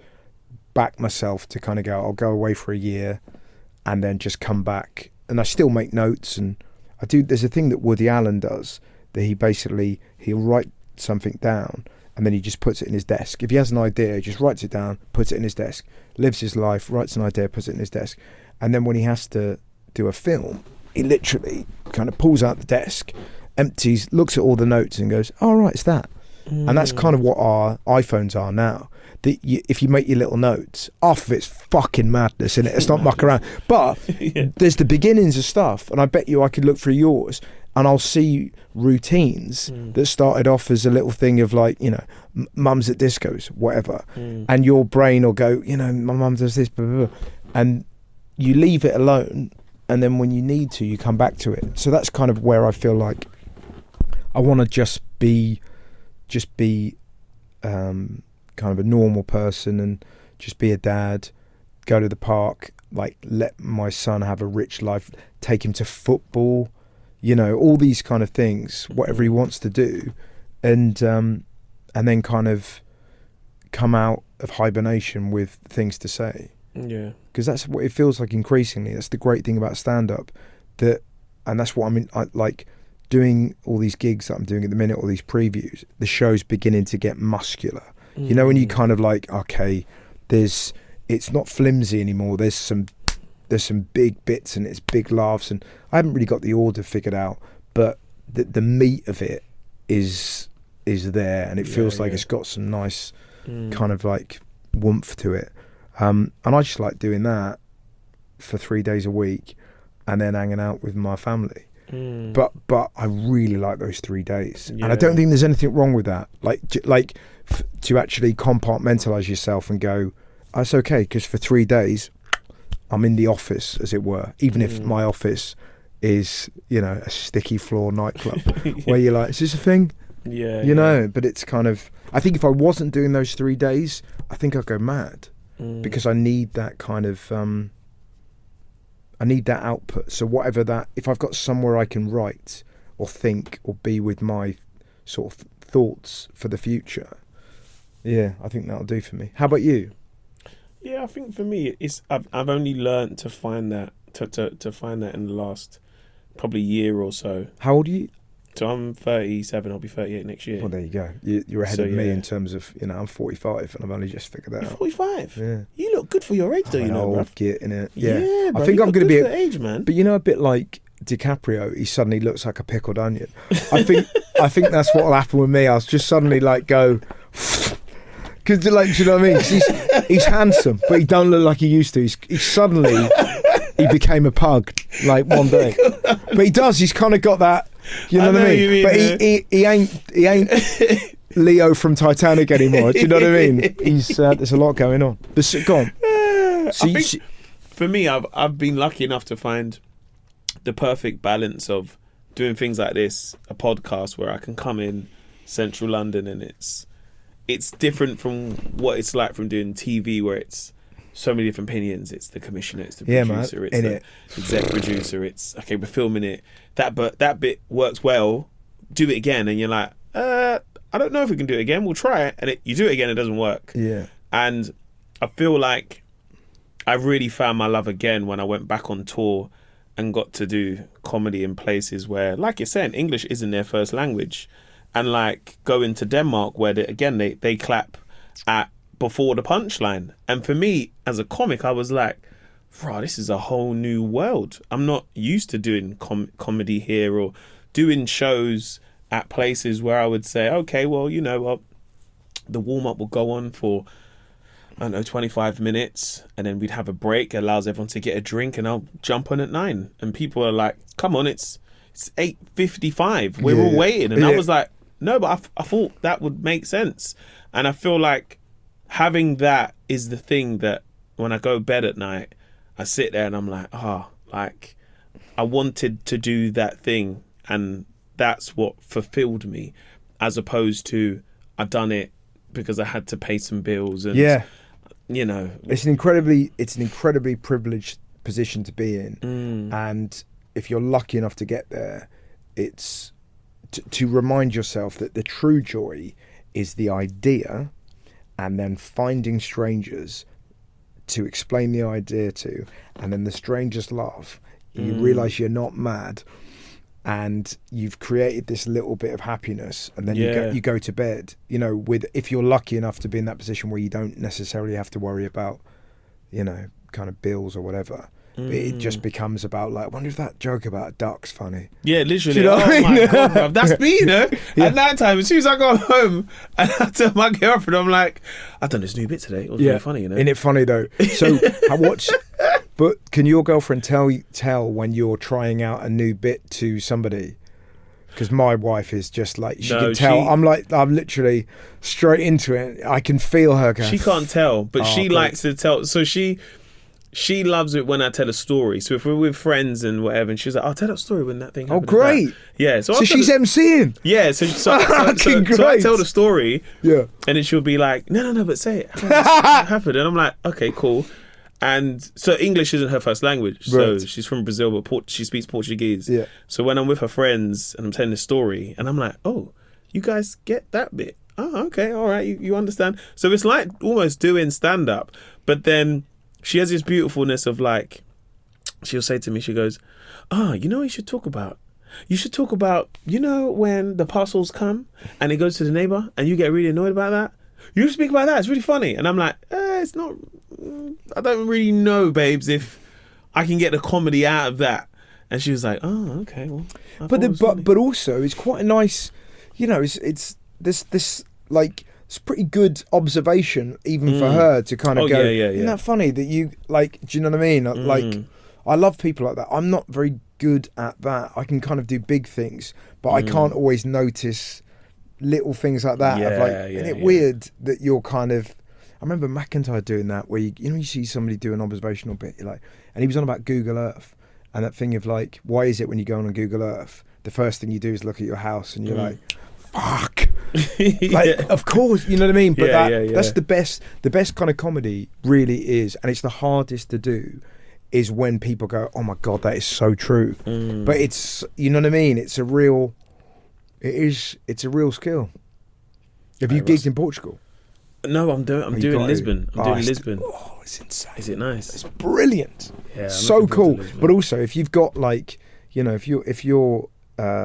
back myself to kind of go, I'll go away for a year and then just come back. And I still make notes, and there's a thing that Woody Allen does, that he'll write something down, and then he just puts it in his desk. If he has an idea, he just writes it down, puts it in his desk, lives his life, writes an idea, puts it in his desk. And then when he has to do a film, he literally kind of pulls out the desk, empties, looks at all the notes and goes, oh, right, it's that. And that's kind of what our iPhones are now. If you make your little notes, half of it's fucking madness, innit? It's not muck around. But there's the beginnings of stuff, and I bet you I could look through yours and I'll see routines that started off as a little thing of like, you know, mums at discos, whatever. And your brain will go, you know, my mum does this, blah, blah, blah. And you leave it alone, and then when you need to, you come back to it. So that's kind of where I feel like I want to just be kind of a normal person and just be a dad, go to the park, like let my son have a rich life, take him to football, you know, all these kind of things, whatever he wants to do, and then kind of come out of hibernation with things to say. Yeah, because that's what it feels like increasingly. That's the great thing about stand-up, and that's what I mean. I like doing all these gigs that I'm doing at the minute, all these previews. The show's beginning to get muscular. You know, when you kind of like, okay, it's not flimsy anymore. There's some big bits and it's big laughs, and I haven't really got the order figured out, but the meat of it is there, and it feels like it's got some nice kind of like warmth to it. And I just like doing that for 3 days a week and then hanging out with my family. But I really like those 3 days, and I don't think there's anything wrong with that. Like to actually compartmentalize yourself and go, it's okay, because for 3 days I'm in the office, as it were, even if my office is, you know, a sticky floor nightclub where you're like, is this a thing? You know, but it's kind of, I think if I wasn't doing those 3 days, I think I'd go mad, because I need that kind of I need that output. So whatever that, if I've got somewhere I can write or think or be with my sort of thoughts for the future, I think that'll do for me. How about you? Yeah, I think for me, I've only learned to find that to find that in the last probably year or so. How old are you? So I'm 37. I'll be 38 next year. Well, there you go. You're ahead of me in terms of, you know, I'm 45 and I've only just figured that out. 45. Yeah. You look good for your age, though. You know, bro. Git in it. Yeah, bro, I think I'm going to be for age, man. But you know, a bit like DiCaprio, he suddenly looks like a pickled onion. I think that's what'll happen with me. I'll just suddenly like go. Because, like, do you know what I mean? He's handsome, but he don't look like he used to. He's suddenly, he became a pug, like, one day. But he does. He's kind of got that, you know what I mean? But he ain't Leo from Titanic anymore. Do you know what I mean? There's a lot going on. But go on. I think for me, I've been lucky enough to find the perfect balance of doing things like this, a podcast where I can come in central London and it's different from what it's like from doing TV, where it's so many different opinions. It's the commissioner, it's the producer, it's the exec producer, it's, okay, we're filming it. That bit works well, do it again, and you're like, I don't know if we can do it again, we'll try it. And you do it again, it doesn't work. Yeah. And I feel like I really found my love again when I went back on tour and got to do comedy in places where, like you're saying, English isn't their first language. And like going to Denmark where they clap at before the punchline. And for me as a comic, I was like, bro, this is a whole new world. I'm not used to doing comedy here or doing shows at places where I would say, okay, well, you know, the warm-up will go on for, I don't know, 25 minutes, and then we'd have a break, allows everyone to get a drink, and I'll jump on at 9. And people are like, come on, it's 8:55. We're all waiting. And I was like, no, but I thought that would make sense. And I feel like having that is the thing that when I go to bed at night, I sit there and I'm like, like I wanted to do that thing, and that's what fulfilled me, as opposed to I done it because I had to pay some bills. And you know, it's an incredibly privileged position to be in, and if you're lucky enough to get there, it's to remind yourself that the true joy is the idea, and then finding strangers to explain the idea to, and then the strangers laugh. You realise you're not mad, and you've created this little bit of happiness, and then you go to bed. You know, if you're lucky enough to be in that position where you don't necessarily have to worry about, you know, kind of bills or whatever. But it just becomes about like, I wonder if that joke about a duck's funny. Yeah, literally. Do you know what I mean? My God, bro. That's me, you know? At night time, as soon as I go home and I tell my girlfriend, I'm like, I've done this new bit today. It was really funny, you know? Isn't it funny though? So but can your girlfriend tell when you're trying out a new bit to somebody? Because my wife is just like, she can tell. I'm literally straight into it. I can feel her going. She can't tell, but she likes to tell. So she loves it when I tell a story. So if we're with friends and whatever, and she's like, I'll tell that story when that thing happened. Oh, great. Yeah. So she's MCing. Yeah. So I tell the story. Yeah. And then she'll be like, no, but say it. How happened? And I'm like, okay, cool. And so English isn't her first language. So she's from Brazil, but she speaks Portuguese. Yeah. So when I'm with her friends and I'm telling the story, and I'm like, oh, you guys get that bit? Oh, okay, all right, you understand. So it's like almost doing stand-up, but then she has this beautifulness of like, she'll say to me, she goes, you know what you should talk about? You should talk about, you know, when the parcels come and it goes to the neighbour and you get really annoyed about that? You speak about that, it's really funny. And I'm like, it's not, I don't really know, babes, if I can get the comedy out of that. And she was like, oh, okay, well. But also, it's quite a nice, you know, it's this like, it's pretty good observation even for her to kind of go, isn't that funny that you, like, do you know what I mean? Like, I love people like that. I'm not very good at that. I can kind of do big things, but I can't always notice little things like that. Isn't it weird that you're kind of, I remember McIntyre doing that where you see somebody do an observational bit, you're like, and he was on about Google Earth and that thing of like, why is it when you go on Google Earth, the first thing you do is look at your house and you're like, fuck. Like, of course, you know what I mean? But that's the best kind of comedy really is, and it's the hardest to do, is when people go, oh my God, that is so true. But it's, you know what I mean? It's a real skill. Have you gigged in Portugal? No, I'm doing Lisbon. I'm doing Lisbon. Oh, it's insane. Is it nice? It's brilliant. Yeah, so cool. But also, if you've got like, you know, if your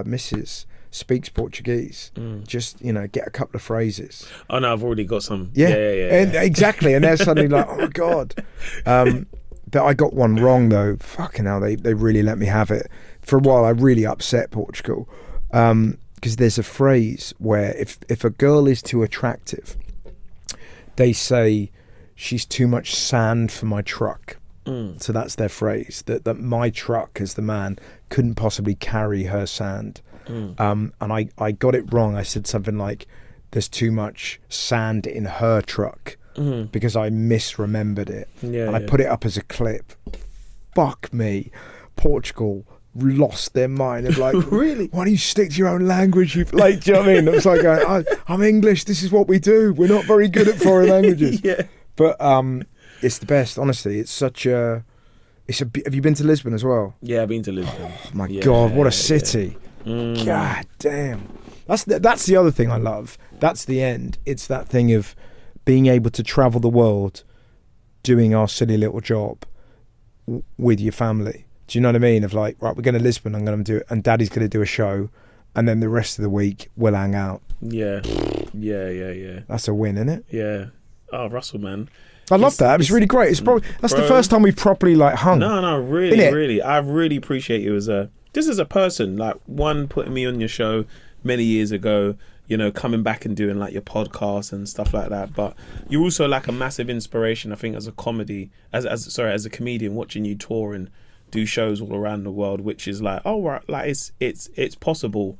missus speaks Portuguese, just, you know, get a couple of phrases. Oh no, I've already got some. Yeah. And exactly. And they're suddenly like, oh my God. That I got one wrong though. Fucking hell, they really let me have it. For a while, I really upset Portugal. Because there's a phrase where if a girl is too attractive, they say she's too much sand for my truck. So that's their phrase, that my truck as the man couldn't possibly carry her sand. And I got it wrong. I said something like, there's too much sand in her truck, because I misremembered it. And I put it up as a clip. Fuck me. Portugal lost their mind of like, really? Why don't you stick to your own language? You like, do you know what I mean? It's like, I'm English. This is what we do. We're not very good at foreign languages. But it's the best. Honestly, it's such a. Have you been to Lisbon as well? Yeah, I've been to Lisbon. Oh my God, what a city! God damn. That's the other thing I love. That's the end. It's that thing of being able to travel the world, doing our silly little job with your family. Do you know what I mean? Of like, right, we're going to Lisbon, I'm going to do it, and Daddy's going to do a show, and then the rest of the week we'll hang out. Yeah. That's a win, isn't it? Yeah. Oh, Russell, man. I love that. It was really great. It's probably the first time we've properly like hung. No, really. I really appreciate you as a person. Like, one, putting me on your show many years ago, you know, coming back and doing like your podcast and stuff like that. But you're also like a massive inspiration, I think, as a as a comedian, watching you tour and do shows all around the world, which is like, oh right, like it's possible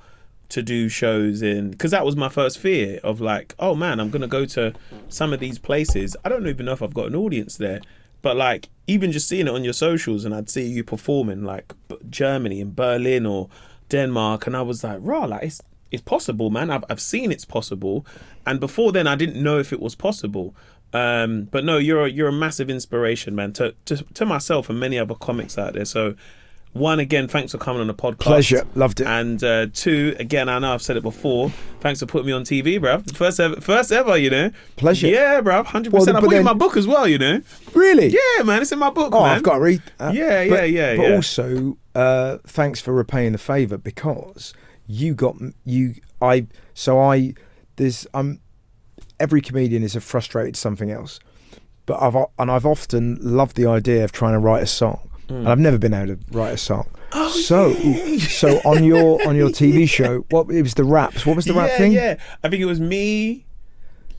to do shows in, because that was my first fear of like, oh man, I'm gonna go to some of these places, I don't even know if I've got an audience there, but like even just seeing it on your socials, and I'd see you performing like Germany and Berlin or Denmark, and I was like, rah, like it's possible, man. I've seen it's possible, and before then I didn't know if it was possible. But no, you're a massive inspiration, man, to myself and many other comics out there. So, one, again, thanks for coming on the podcast. Pleasure, loved it. And two, again, I know I've said it before, thanks for putting me on TV, bruv. First ever, you know. Pleasure. Yeah, bruv, 100%. I put it in my book as well, you know. Really? Yeah, man, it's in my book, man. I've got to read that. Yeah. But also, thanks for repaying the favour, because every comedian is frustrated something else, but I've often loved the idea of trying to write a song and I've never been able to write a song. So on your TV show, it was the raps. What was the rap thing? Yeah, I think it was me,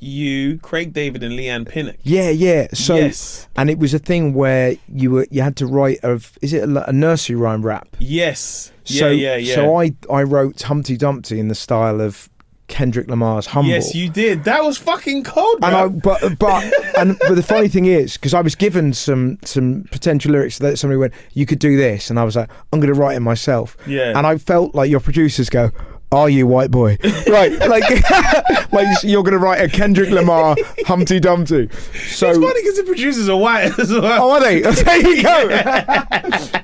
you, Craig David, and Leanne Pinnock. Yeah. So, yes. And it was a thing where you had to write a nursery rhyme rap? Yes. So, yeah. So I wrote Humpty Dumpty in the style of Kendrick Lamar's Humble. Yes, you did. That was fucking cold, bro. But the funny thing is, because I was given some potential lyrics that somebody went, you could do this, and I was like, I'm going to write it myself. Yeah. And I felt like your producers go, are you, white boy? Right, like you're going to write a Kendrick Lamar Humpty Dumpty. So it's funny because the producers are white as well. Oh, are they? There you go.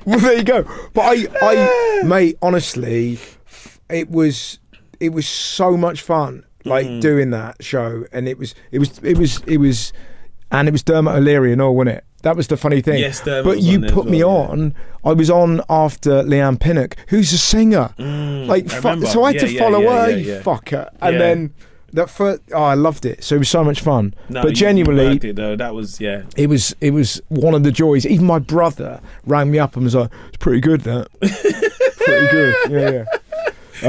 Well, there you go. But I mate, honestly, it was so much fun, like doing that show, and it was Dermot O'Leary and all, wasn't it? That was the funny thing. Yes, Dermot. But you put me on. I was on after Leanne Pinnock, who's a singer. So I had to follow her, you fucker. And then I loved it. So it was so much fun. No, but genuinely, you liked it though. That was It was one of the joys. Even my brother rang me up and was like, "It's pretty good, that. Pretty good." Yeah.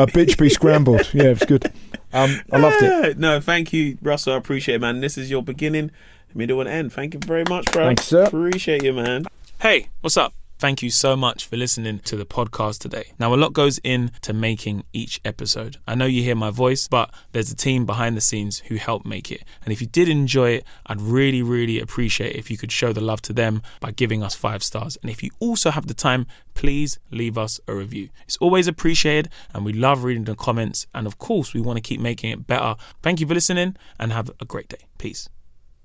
Bitch be scrambled. Yeah, it was good. I loved it. No, thank you, Russell. I appreciate it, man. This is your beginning, middle, and end. Thank you very much, bro. Thanks, sir. Appreciate you, man. Hey, what's up? Thank you so much for listening to the podcast today. Now, a lot goes into making each episode. I know you hear my voice, but there's a team behind the scenes who help make it. And if you did enjoy it, I'd really, really appreciate if you could show the love to them by giving us 5 stars. And if you also have the time, please leave us a review. It's always appreciated, and we love reading the comments. And of course, we want to keep making it better. Thank you for listening, and have a great day. Peace.